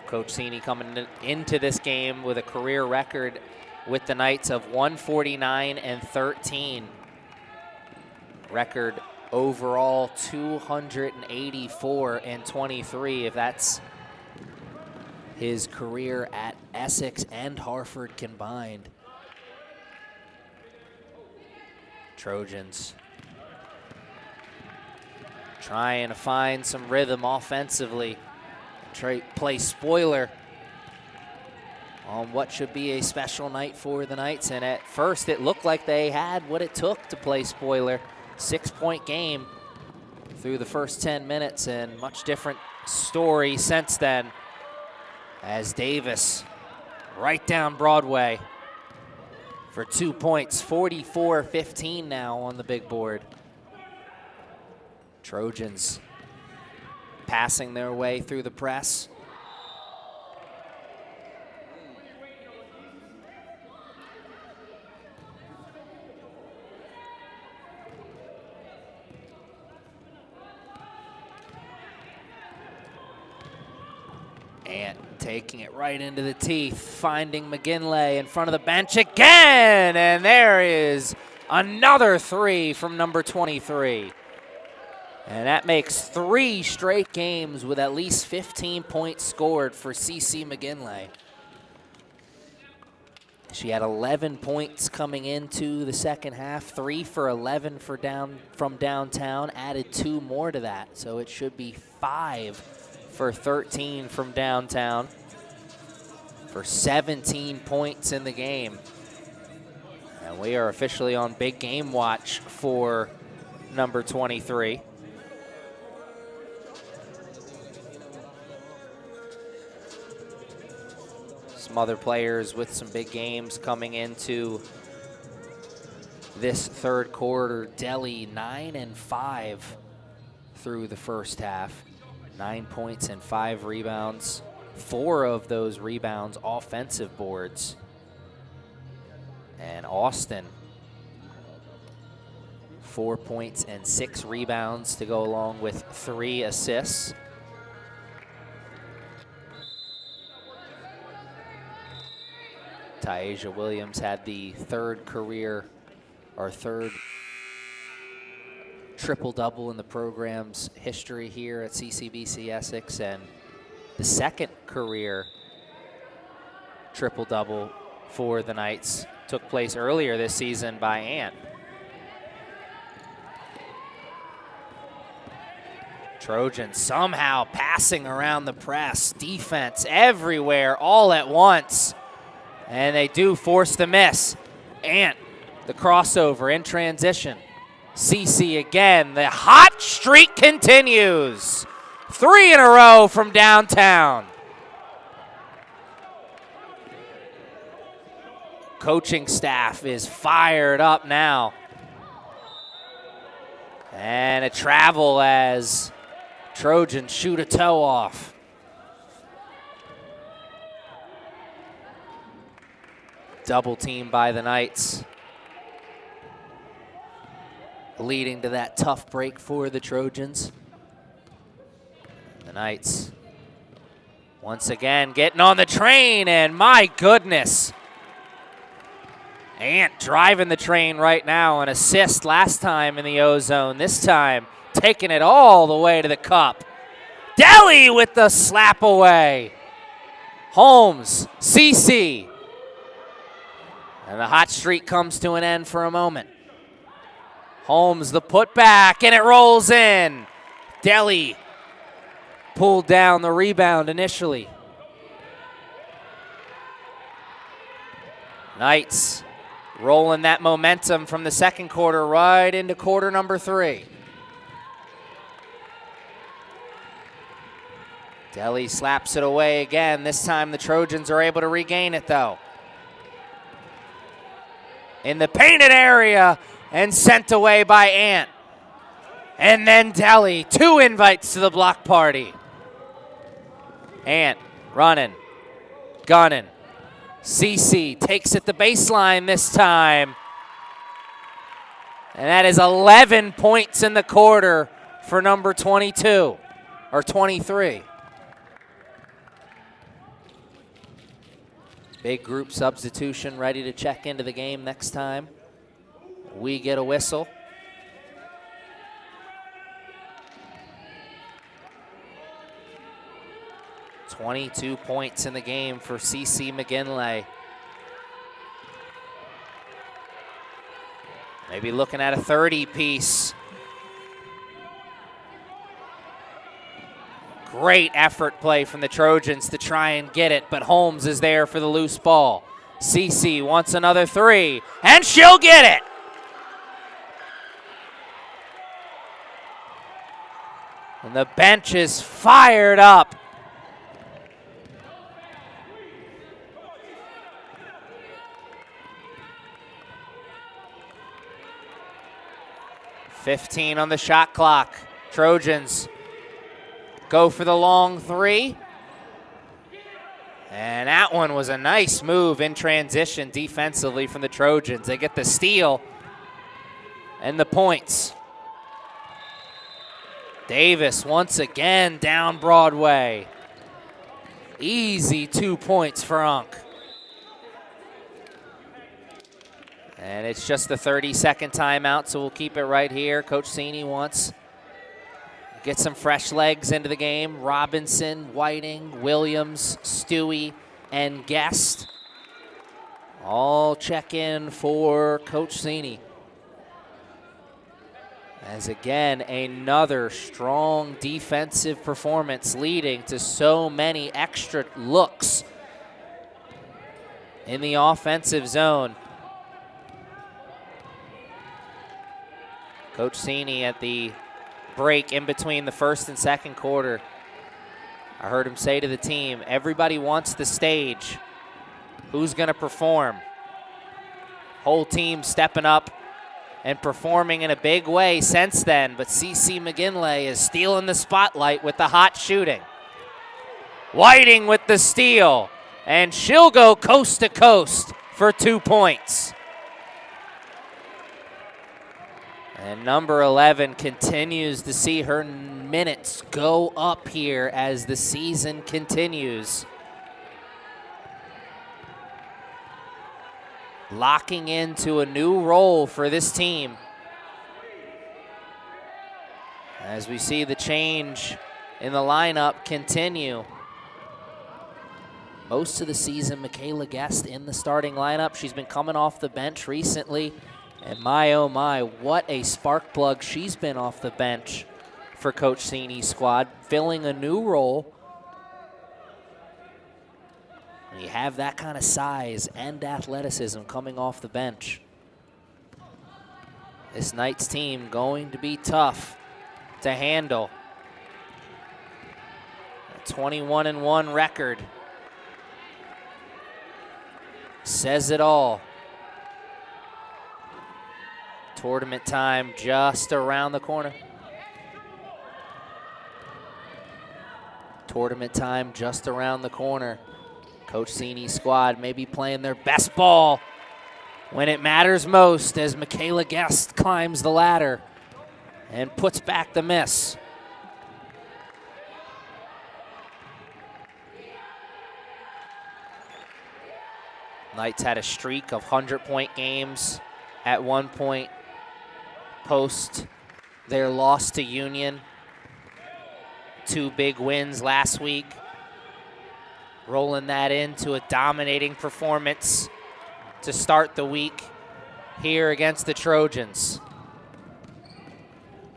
Coach Cini coming into this game with a career record with the Knights of 149-13. Record overall 284-23, if that's his career at Essex and Hartford combined. Trojans trying to find some rhythm offensively. Play spoiler on what should be a special night for the Knights. And at first it looked like they had what it took to play spoiler. 6-point game through the first 10 minutes, and much different story since then, as Davis right down Broadway for 2 points. 44-15 now on the big board. Trojans passing their way through the press. And taking it right into the teeth, finding McGinley in front of the bench again, and there is another three from number 23. And that makes 3 straight games with at least 15 points scored for CC McGinley. She had 11 points coming into the second half, 3 for 11 from downtown, added 2 more to that. So it should be 5 for 13 from downtown for 17 points in the game. And we are officially on big game watch for number 23. Some other players with some big games coming into this third quarter. Deli 9-5 through the first half. 9 points and 5 rebounds. 4 of those rebounds offensive boards. And Austin, 4 points and 6 rebounds to go along with 3 assists. Taisha Williams had the third triple-double in the program's history here at CCBC Essex, and the second career triple-double for the Knights took place earlier this season by Ant. Trojans somehow passing around the press. Defense everywhere all at once. And they do force the miss. Ant, the crossover in transition. CC again, the hot streak continues. 3 in a row from downtown. coaching staff is fired up now. And a travel as Trojans shoot a toe off. Double team by the Knights, leading to that tough break for the Trojans. The Knights once again getting on the train, and my goodness, Ant driving the train right now. An assist last time in the O-zone, this time taking it all the way to the cup. Deli with the slap away. Holmes, CC. And the hot streak comes to an end for a moment. Holmes the putback, and it rolls in. Deli pulled down the rebound initially. Knights rolling that momentum from the second quarter right into quarter number 3. Deli slaps it away again. This time the Trojans are able to regain it though. In the painted area and sent away by Ant. And then Deli, 2 invites to the block party. Ant running, gunning. CC takes it the baseline this time. And that is 11 points in the quarter for number 22, or 23. Big group substitution ready to check into the game next time we get a whistle. "22 points in the game for CC McGinley. Maybe looking at a 30-piece. Great effort play from the Trojans to try and get it, but Holmes is there for the loose ball. CC wants another 3, and she'll get it. And the bench is fired up. "15 on the shot clock. Trojans go for the long 3. And that one was a nice move in transition defensively from the Trojans. They get the steal and the points. Davis once again down Broadway. Easy 2 points for Unk. And it's just the 30-second timeout, so we'll keep it right here. Coach Cini wants to get some fresh legs into the game. Robinson, Whiting, Williams, Stewie, and Guest all check in for Coach Cini. As again, another strong defensive performance leading to so many extra looks in the offensive zone. Coach Cini at the break in between the first and second quarter, I heard him say to the team, everybody wants the stage. Who's going to perform? Whole team stepping up and performing in a big way since then, but CC McGinley is stealing the spotlight with the hot shooting. Whiting with the steal, and she'll go coast to coast for 2 points. And number 11 continues to see her minutes go up here as the season continues. Locking into a new role for this team. As we see the change in the lineup continue. Most of the season, Michaela Guest in the starting lineup. She's been coming off the bench recently. And my, oh my, what a spark plug she's been off the bench for Coach Cini's squad, filling a new role. When you have that kind of size and athleticism coming off the bench, this Knights team going to be tough to handle. A 21-1 record says it all. Tournament time just around the corner. Tournament time just around the corner. Coach Cini's squad may be playing their best ball when it matters most as Michaela Guest climbs the ladder and puts back the miss. Knights had a streak of 100-point games at one point post their loss to Union. 2 big wins last week. Rolling that into a dominating performance to start the week here against the Trojans.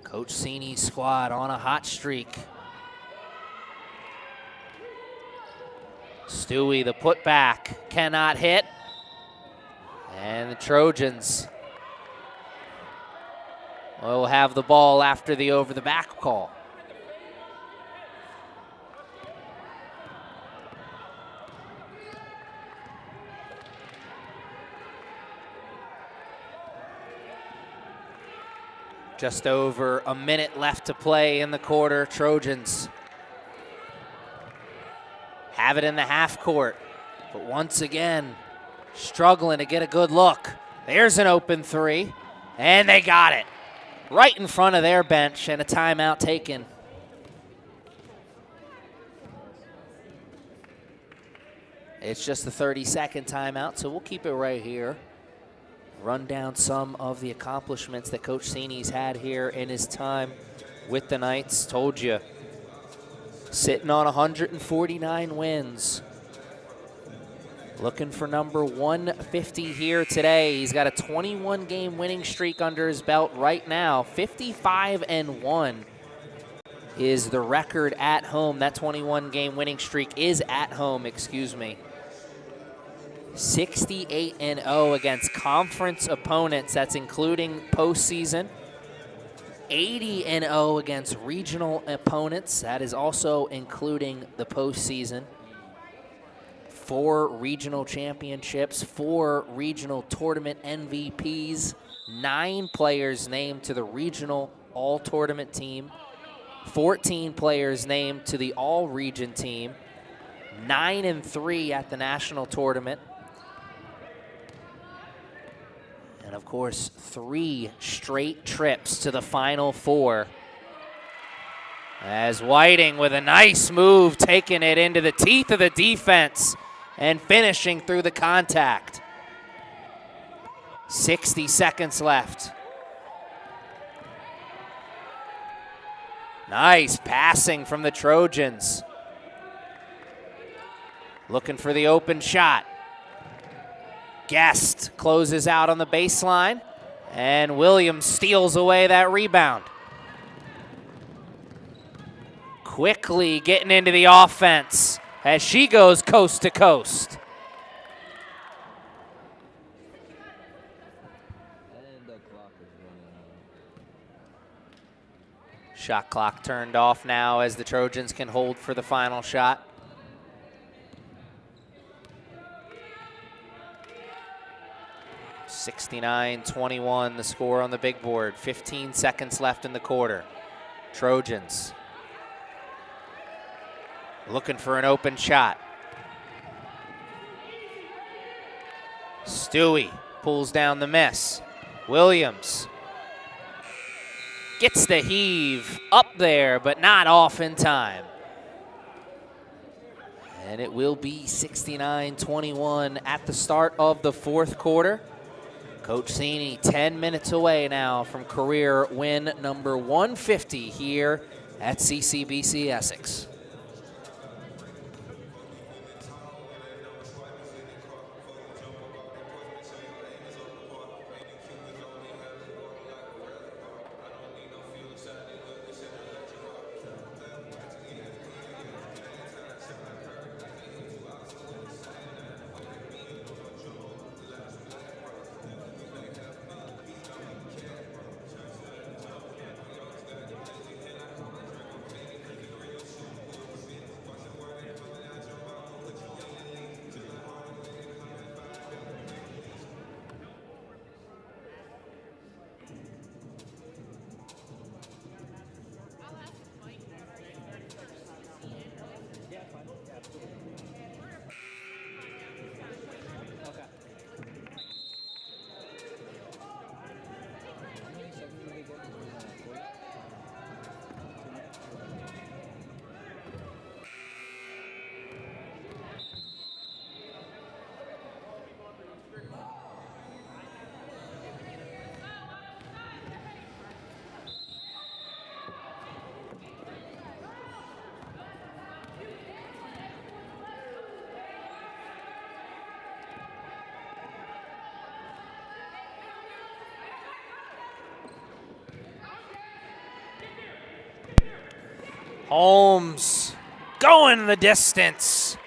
Coach Cini's squad on a hot streak. Stewie, the putback, cannot hit. And the Trojans will have the ball after the over-the-back call. Just over a minute left to play in the quarter. Trojans have it in the half court, but once again, struggling to get a good look. There's an open 3, and they got it right in front of their bench, and a timeout taken. It's just the 30-second timeout, so we'll keep it right here. Run down some of the accomplishments that Coach Cini's had here in his time with the Knights. Told you, sitting on 149 wins. Looking for number 150 here today. He's got a 21-game winning streak under his belt right now. 55-1 is the record at home. That 21-game winning streak is at home, excuse me. 68-0 against conference opponents. That's including postseason. 80-0 against regional opponents. That is also including the postseason. 4 regional championships, 4 regional tournament MVPs, 9 players named to the regional all-tournament team, 14 players named to the all-region team, 9-3 at the national tournament. And of course, 3 straight trips to the Final Four. As Whiting with a nice move, taking it into the teeth of the defense and finishing through the contact. 60 seconds left. Nice passing from the Trojans. Looking for the open shot. Guest closes out on the baseline, and Williams steals away that rebound. Quickly getting into the offense as she goes coast to coast. And the clock is running out. Shot clock turned off now as the Trojans can hold for the final shot. (69-21) the score on the big board. 15 seconds left in the quarter. Trojans looking for an open shot. Stewie pulls down the miss. Williams gets the heave up there, but not off in time. And it will be 69-21 at the start of the fourth quarter. Coach Cini 10 minutes away now from career win number 150 here at CCBC Essex. Holmes going the distance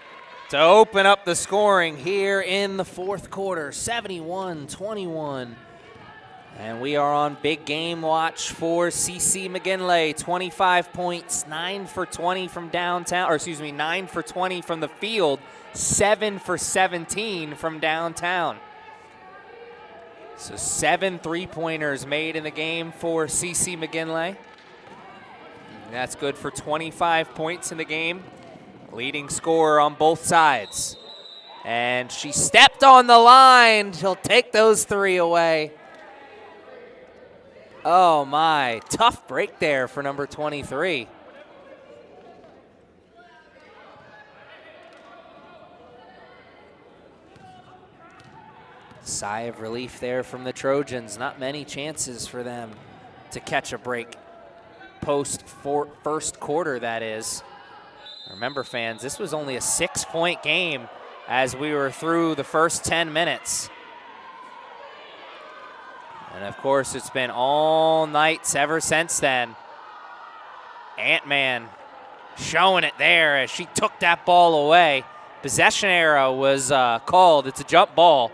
to open up the scoring here in the fourth quarter, 71-21. And we are on big game watch for CC McGinley. 25 points, 9 for 20 from downtown, or excuse me, 9 for 20 from the field, 7 for 17 from downtown. So 7 3-pointers made in the game for CC McGinley. That's good for 25 points in the game. Leading scorer on both sides. And she stepped on the line. She'll take those 3 away. Oh my, tough break there for number 23. Sigh of relief there from the Trojans. Not many chances for them to catch a break post first quarter, that is. Remember, fans, this was only a 6-point game as we were through the first 10 minutes. And of course, it's been all night ever since then. Ant-Man showing it there as she took that ball away. Possession arrow was called. It's a jump ball.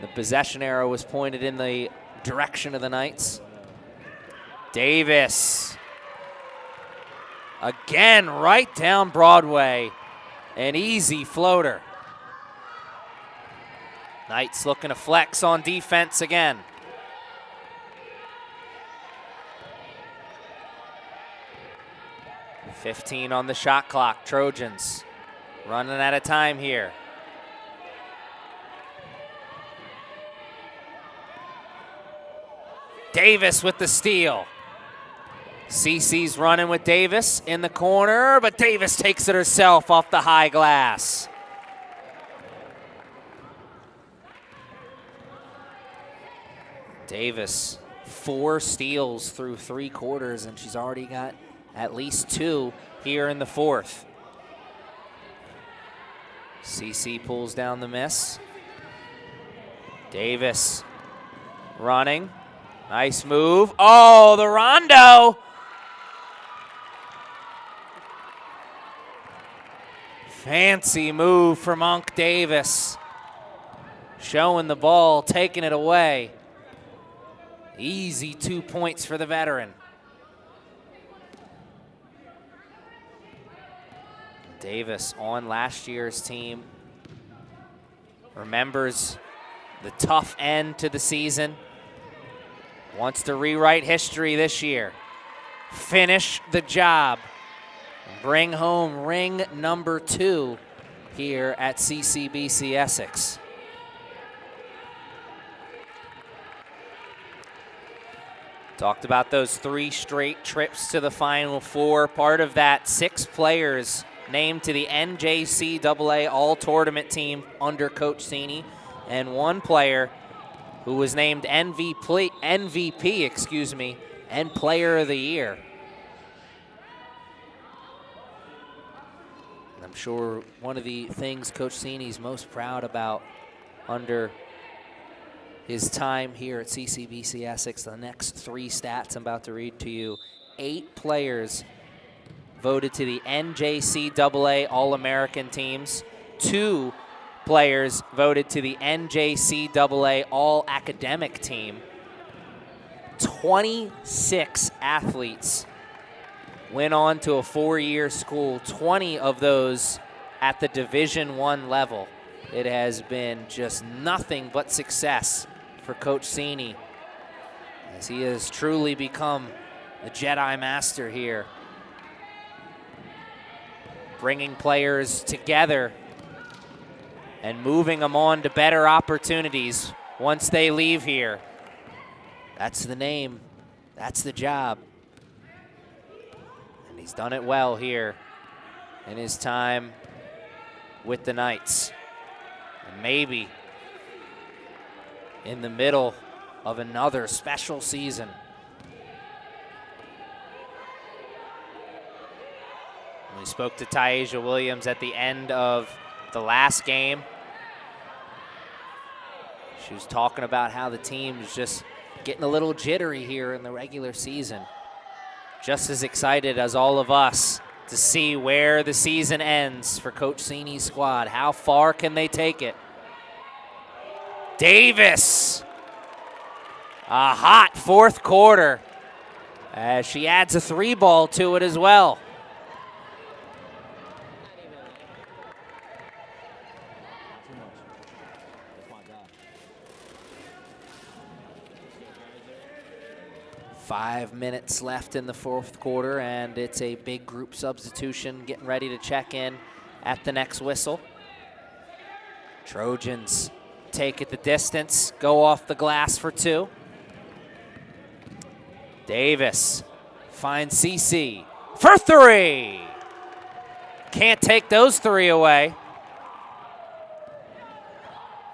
The possession arrow was pointed in the direction of the Knights. Davis. Again, right down Broadway. An easy floater. Knights looking to flex on defense again. .15 on the shot clock. Trojans running out of time here. Davis with the steal. CC's running with Davis in the corner, but Davis takes it herself off the high glass. Davis, 4 steals through 3 quarters, and she's already got at least 2 here in the fourth. CC pulls down the miss. Davis running. Nice move. Oh, the rondo. Fancy move from Monk Davis. Showing the ball, taking it away. Easy 2 points for the veteran. Davis on last year's team. Remembers the tough end to the season. Wants to rewrite history this year. Finish the job. Bring home ring number 2 here at CCBC Essex. Talked about those 3 straight trips to the Final Four. Part of that, 6 players named to the NJCAA All-Tournament team under Coach Cini, and 1 player who was named MVP, and Player of the Year. And I'm sure one of the things Coach Cini's most proud about under his time here at CCBC Essex, the next 3 stats I'm about to read to you. 8 players voted to the NJCAA All-American teams. 2 players voted to the NJCAA All-Academic team. 26 athletes went on to a 4-year school, 20 of those at the Division I level. It has been just nothing but success for Coach Cini, as he has truly become the Jedi Master here, bringing players together and moving them on to better opportunities once they leave here. That's the name. That's the job. And he's done it well here in his time with the Knights. And maybe in the middle of another special season. We spoke to Taisha Williams at the end of the last game. She was talking about how the team is just getting a little jittery here in the regular season. just as excited as all of us to see where the season ends for Coach Sini's squad. How far can they take it? Davis, a hot fourth quarter as she adds a 3-ball to it as well. Five minutes left in the fourth quarter, and it's a big group substitution getting ready to check in at the next whistle. Trojans take it the distance, go off the glass for 2. Davis finds CC for 3. Can't take those 3 away.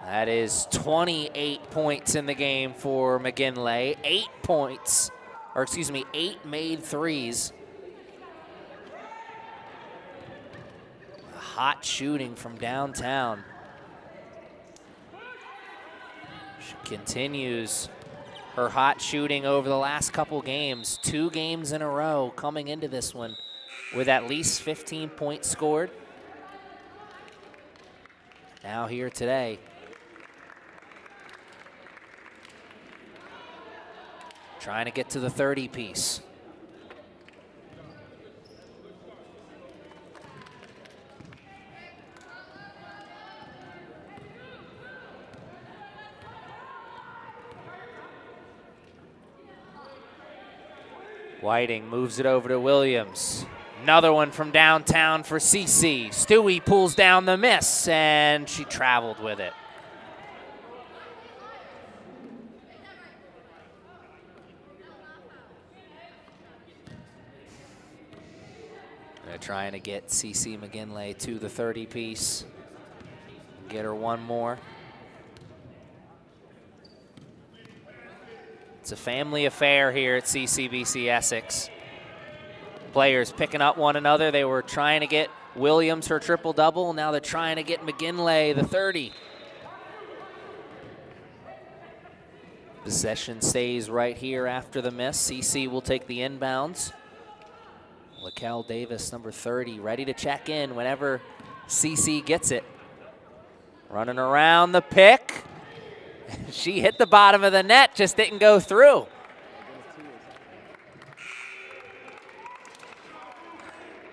That is 28 points in the game for McGinley. 8 made threes. Hot shooting from downtown. She continues her hot shooting over the last couple games. 2 games in a row coming into this one with at least 15 points scored. Now here today. Trying to get to the 30 piece. Whiting moves it over to Williams. Another one from downtown for CC. Stewie pulls down the miss, and she traveled with it. They're trying to get CC McGinley to the 30 piece. Get her one more. It's a family affair here at CCBC Essex. Players picking up one another. They were trying to get Williams her triple-double. Now they're trying to get McGinley the 30. Possession stays right here after the miss. CC will take the inbounds. Laquel Davis, number 30, ready to check in whenever CC gets it. Running around the pick. She hit the bottom of the net, just didn't go through.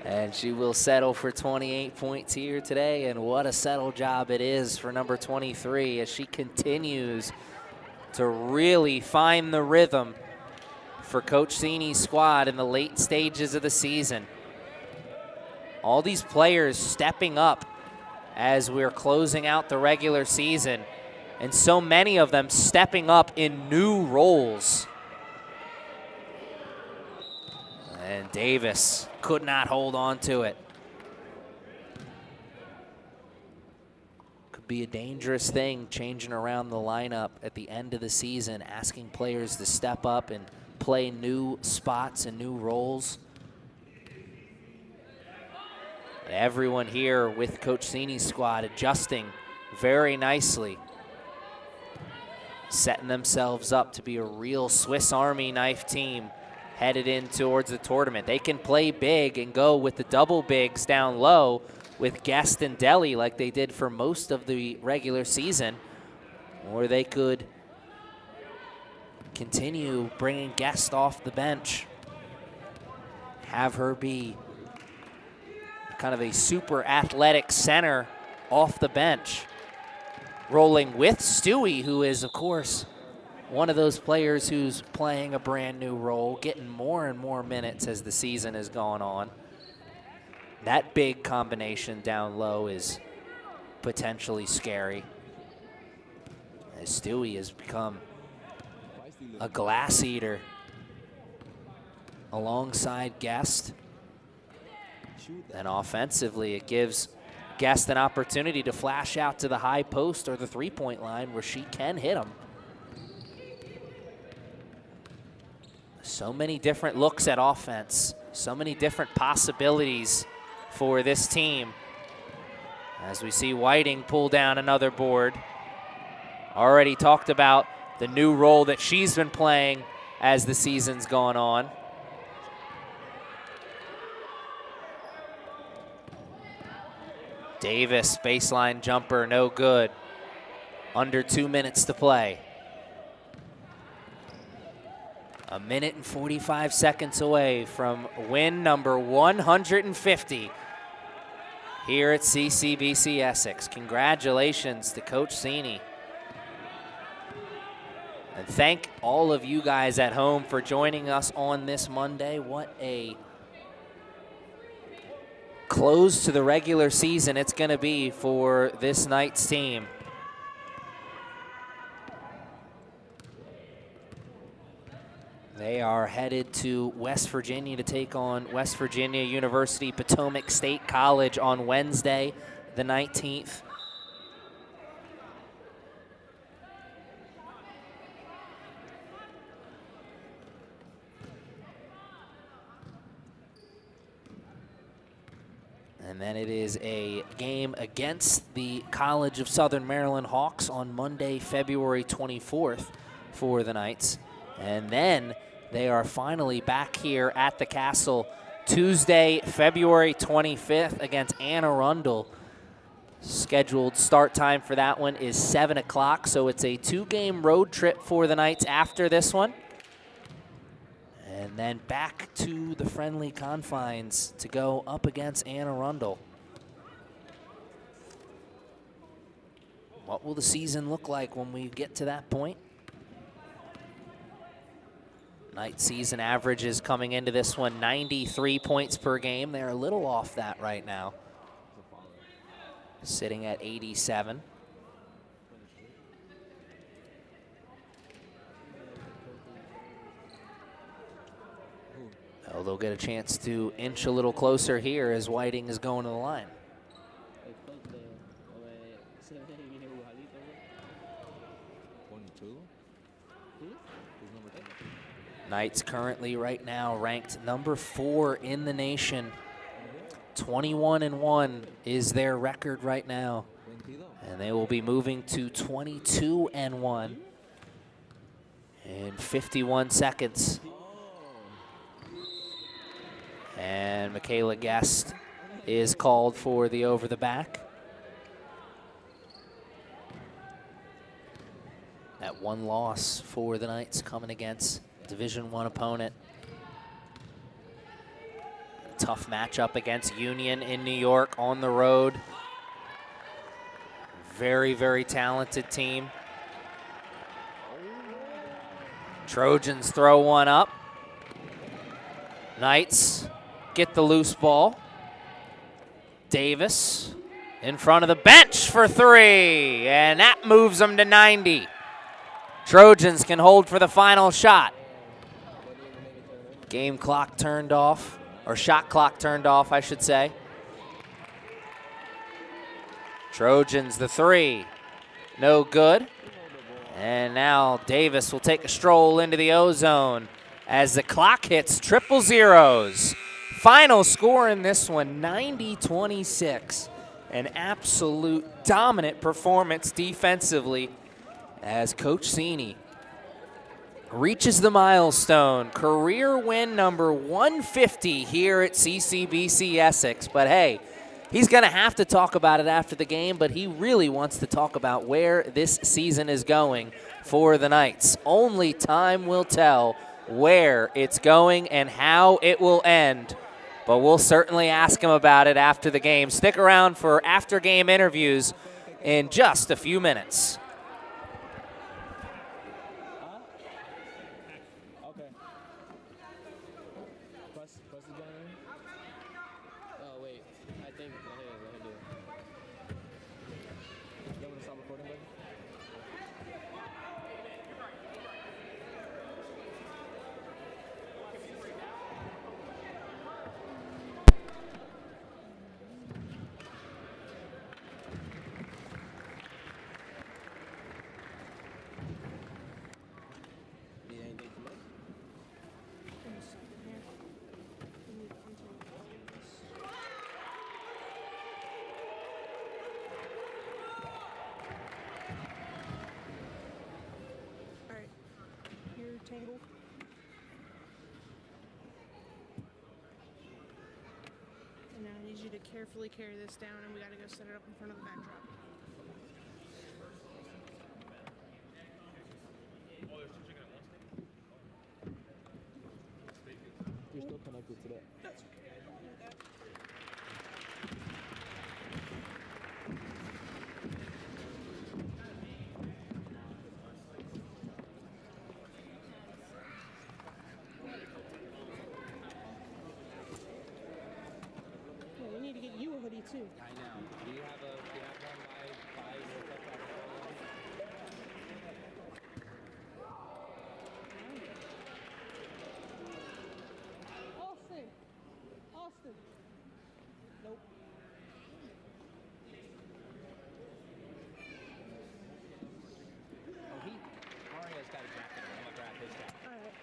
And she will settle for 28 points here today, and what a settle job it is for number 23 as she continues to really find the rhythm for Coach Sini's squad in the late stages of the season. All these players stepping up as we're closing out the regular season, and so many of them stepping up in new roles. And Davis could not hold on to it. Could be a dangerous thing changing around the lineup at the end of the season, asking players to step up and play new spots and new roles. Everyone here with Coach Sini's squad adjusting very nicely, setting themselves up to be a real Swiss Army knife team headed in towards the tournament. They can play big and go with the double bigs down low with Guest and Deli like they did for most of the regular season, or they could continue bringing Guest off the bench, have her be kind of a super athletic center off the bench, rolling with Stewie, who is, of course, one of those players who's playing a brand new role, getting more and more minutes as the season has gone on. That big combination down low is potentially scary, as Stewie has become a glass eater alongside Guest. And offensively, it gives Guest an opportunity to flash out to the high post or the three-point line where she can hit them. So many different looks at offense, so many different possibilities for this team. As we see Whiting pull down another board. Already talked about the new role that she's been playing as the season's gone on. Davis, baseline jumper, no good. Under 2 minutes to play. A minute and 45 seconds away from win number 150 here at CCBC Essex. Congratulations to Coach Cini. And thank all of you guys at home for joining us on this Monday. What a close to the regular season it's going to be for this night's team. They are headed to West Virginia to take on West Virginia University Potomac State College on Wednesday, the 19th. And then it is a game against the College of Southern Maryland Hawks on Monday, February 24th for the Knights. And then they are finally back here at the Castle Tuesday, February 25th against Anne Arundel. Scheduled start time for that one is 7 o'clock, so it's a 2-game road trip for the Knights after this one. And then back to the friendly confines to go up against Anne Arundel. What will the season look like when we get to that point? Knight season average is coming into this one 93 points per game. They're a little off that right now, sitting at 87. Oh, they'll get a chance to inch a little closer here as Whiting is going to the line. Knights currently right now ranked number 4 in the nation. 21-1 is their record right now. And they will be moving to 22-1 in 51 seconds. And Michaela Guest is called for the over the back. That one loss for the Knights coming against Division I opponent. Tough matchup against Union in New York on the road. Very, very talented team. Trojans throw one up. Knights get the loose ball. Davis in front of the bench for 3, and that moves them to 90. Trojans can hold for the final shot. Game clock turned off, or shot clock turned off, I should say. Trojans the 3, no good. And now Davis will take a stroll into the O-zone as the clock hits triple zeros. Final score in this one, 90-26. An absolute dominant performance defensively as Coach Cini reaches the milestone. Career win number 150 here at CCBC Essex. But hey, he's going to have to talk about it after the game, but he really wants to talk about where this season is going for the Knights. Only time will tell where it's going and how it will end. But we'll certainly ask him about it after the game. Stick around for after-game interviews in just a few minutes. Tangle. And now I need you you to carefully carry this down, and we got to go set it up in front of the backdrop. You're still connected to that. That's okay. Yeah, we need to get you a hoodie too. I know. Do you have one by World Cup? Austin. Nope. Oh, Mario's got a jacket. I'm gonna grab his jacket. All right.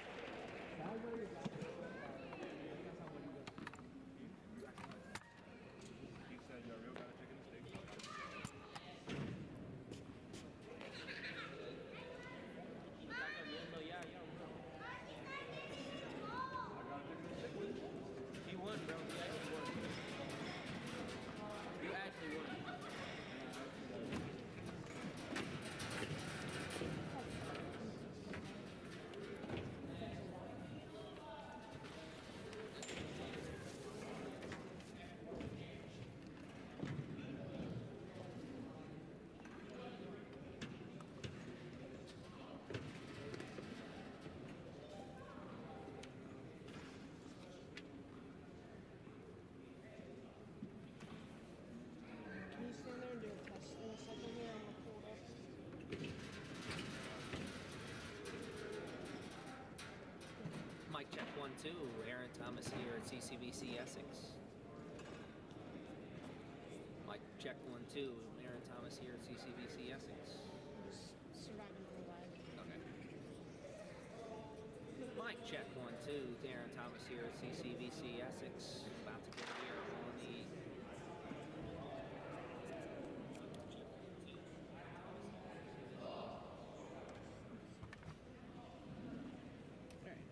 He won, bro. He actually won. You actually won. Can you stand there and do a test in a second here? I'm gonna pull it up. Mic check 1, 2. Aaron Thomas here at CCBC Essex. Mic check 1, 2. Aaron Thomas here at CCBC Essex. I'm just surviving the lag. Okay. Mic check 1, 2. Aaron Thomas here at CCBC Essex. About to get here on the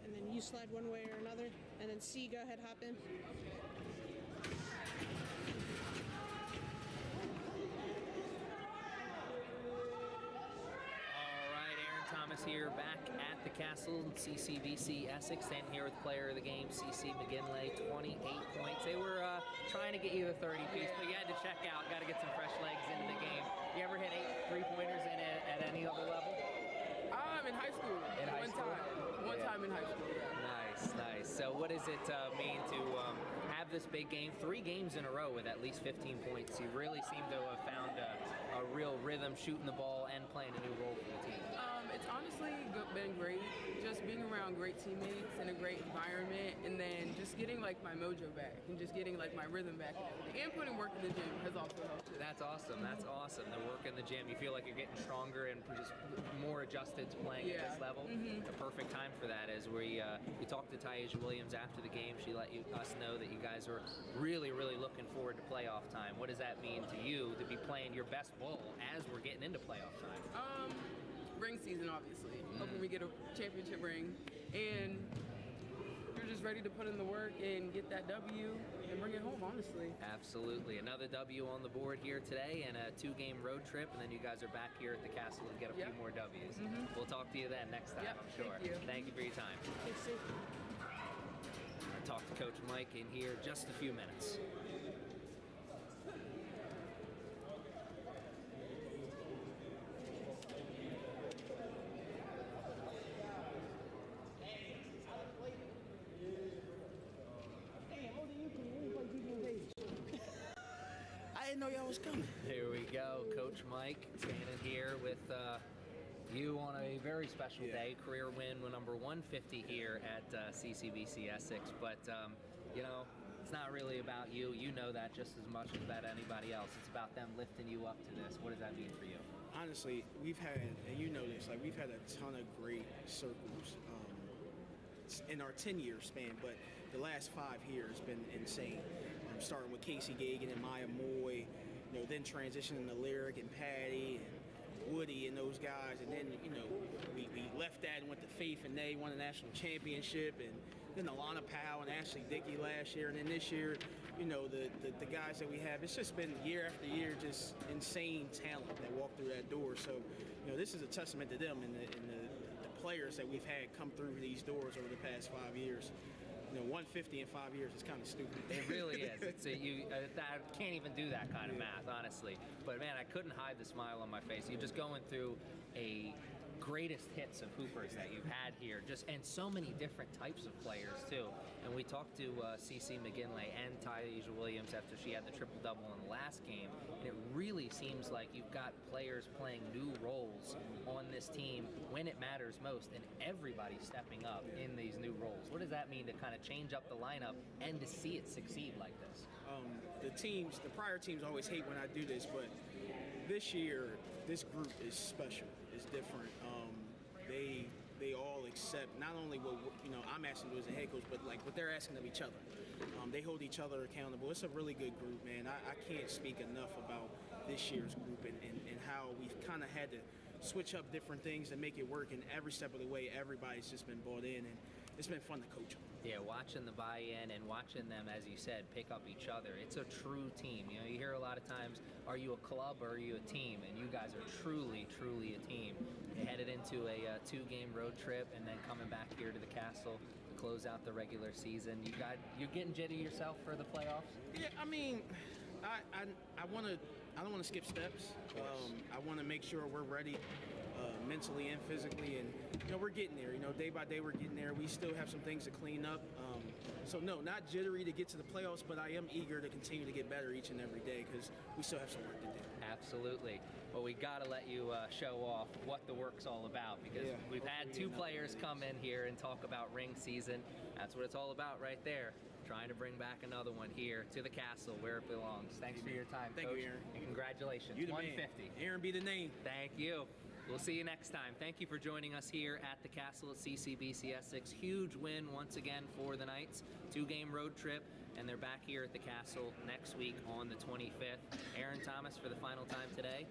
And then you slide one way or another, and then C, go ahead, hop in. All right, Aaron Thomas here, back at the Castle, CCBC Essex, and here with player of the game, CC McGinley, 28 points. They were trying to get you the 30-piece, but you had to check out, got to get some fresh legs into the game. You ever hit 8 three-pointers at any other level? In high school. One time in high school. Yeah. Nice. So what does it mean to have this big game? 3 games in a row with at least 15 points. You really seem to have found a real rhythm shooting the ball and playing a new role for the team. It's honestly been great. Just being around great teammates in a great environment, and then just getting like my mojo back and just getting like my rhythm back and everything. And putting work in the gym has also helped. That's awesome. The work in the gym. You feel like you're getting stronger and just more adjusted to playing at this level. The perfect time for that is we talked to Taisha Williams after the game. She let us know that you guys were really, really looking forward to playoff time. What does that mean to you to be playing your best ball as we're getting into playoff time? Ring season, obviously. Hoping we get a championship ring, and you're just ready to put in the work and get that W and bring it home, honestly. Absolutely. Another W on the board here today and a 2-game road trip, and then you guys are back here at the Castle and get a few more W's. We'll talk to you then next time, I'm sure. Thank you for your time. I'll talk to Coach Mike in here just a few minutes. I didn't know y'all was coming. Here we go, Coach Mike standing here with you on a very special day, career win number 150 here at CCBC Essex. But, you know, it's not really about you. You know that just as much as about anybody else. It's about them lifting you up to this. What does that mean for you? Honestly, we've had, and you know this, like we've had a ton of great circles in our 10-year span, but the last 5 here has been insane. Starting with Casey Gagan and Maya Moy, you know, then transitioning to Lyric and Patty and Woody and those guys, and then, you know, we left that and went to Faith, and they won the national championship, and then Alana Powell and Ashley Dickey last year, and then this year you know, the guys that we have. It's just been year after year, just insane talent that walk through that door. So, you know, this is a testament to them and the players that we've had come through these doors over the past 5 years. You know, 150 in 5 years is kind of stupid. It really is. I can't even do that kind of math, honestly. But man, I couldn't hide the smile on my face. You're just going through a greatest hits of hoopers that you've had here, and so many different types of players too. And we talked to CC McGinley and Tyja Williams after she had the triple-double in the last game, and it really seems like you've got players playing new roles on this team when it matters most, and everybody's stepping up in these new roles. What does that mean to kind of change up the lineup and to see it succeed like this? The prior teams always hate when I do this, but this year, this group is special. It's different. They all accept not only what I'm asking to do as a head coach, but like what they're asking of each other. They hold each other accountable. It's a really good group, man. I can't speak enough about this year's group and how we've kind of had to switch up different things to make it work. And every step of the way, everybody's just been bought in, and it's been fun to coach them. Yeah, watching the buy-in and watching them, as you said, pick up each other. It's a true team. You know, you hear a lot of times, are you a club or are you a team? And you guys are truly, truly a team. You headed into a 2-game road trip and then coming back here to the Castle to close out the regular season. You're getting jitty yourself for the playoffs? Yeah, I mean, I don't want to skip steps. I want to make sure we're ready mentally and physically, and we're getting there. Day by day we're getting there. We still have some things to clean up. So no, not jittery to get to the playoffs, but I am eager to continue to get better each and every day because we still have some work to do. Absolutely. Well, we got to let you show off what the work's all about, because we've had 2 players come in here and talk about ring season. That's what it's all about right there. Trying to bring back another one here to the Castle where it belongs. Thanks for your time, Thank Coach. you, Aaron. And congratulations. You the 150. man. Aaron be the name. Thank you. We'll see you next time. Thank you for joining us here at the Castle at CCBC Essex. Huge win once again for the Knights. 2-game road trip, and they're back here at the Castle next week on the 25th. Aaron Thomas for the final time today.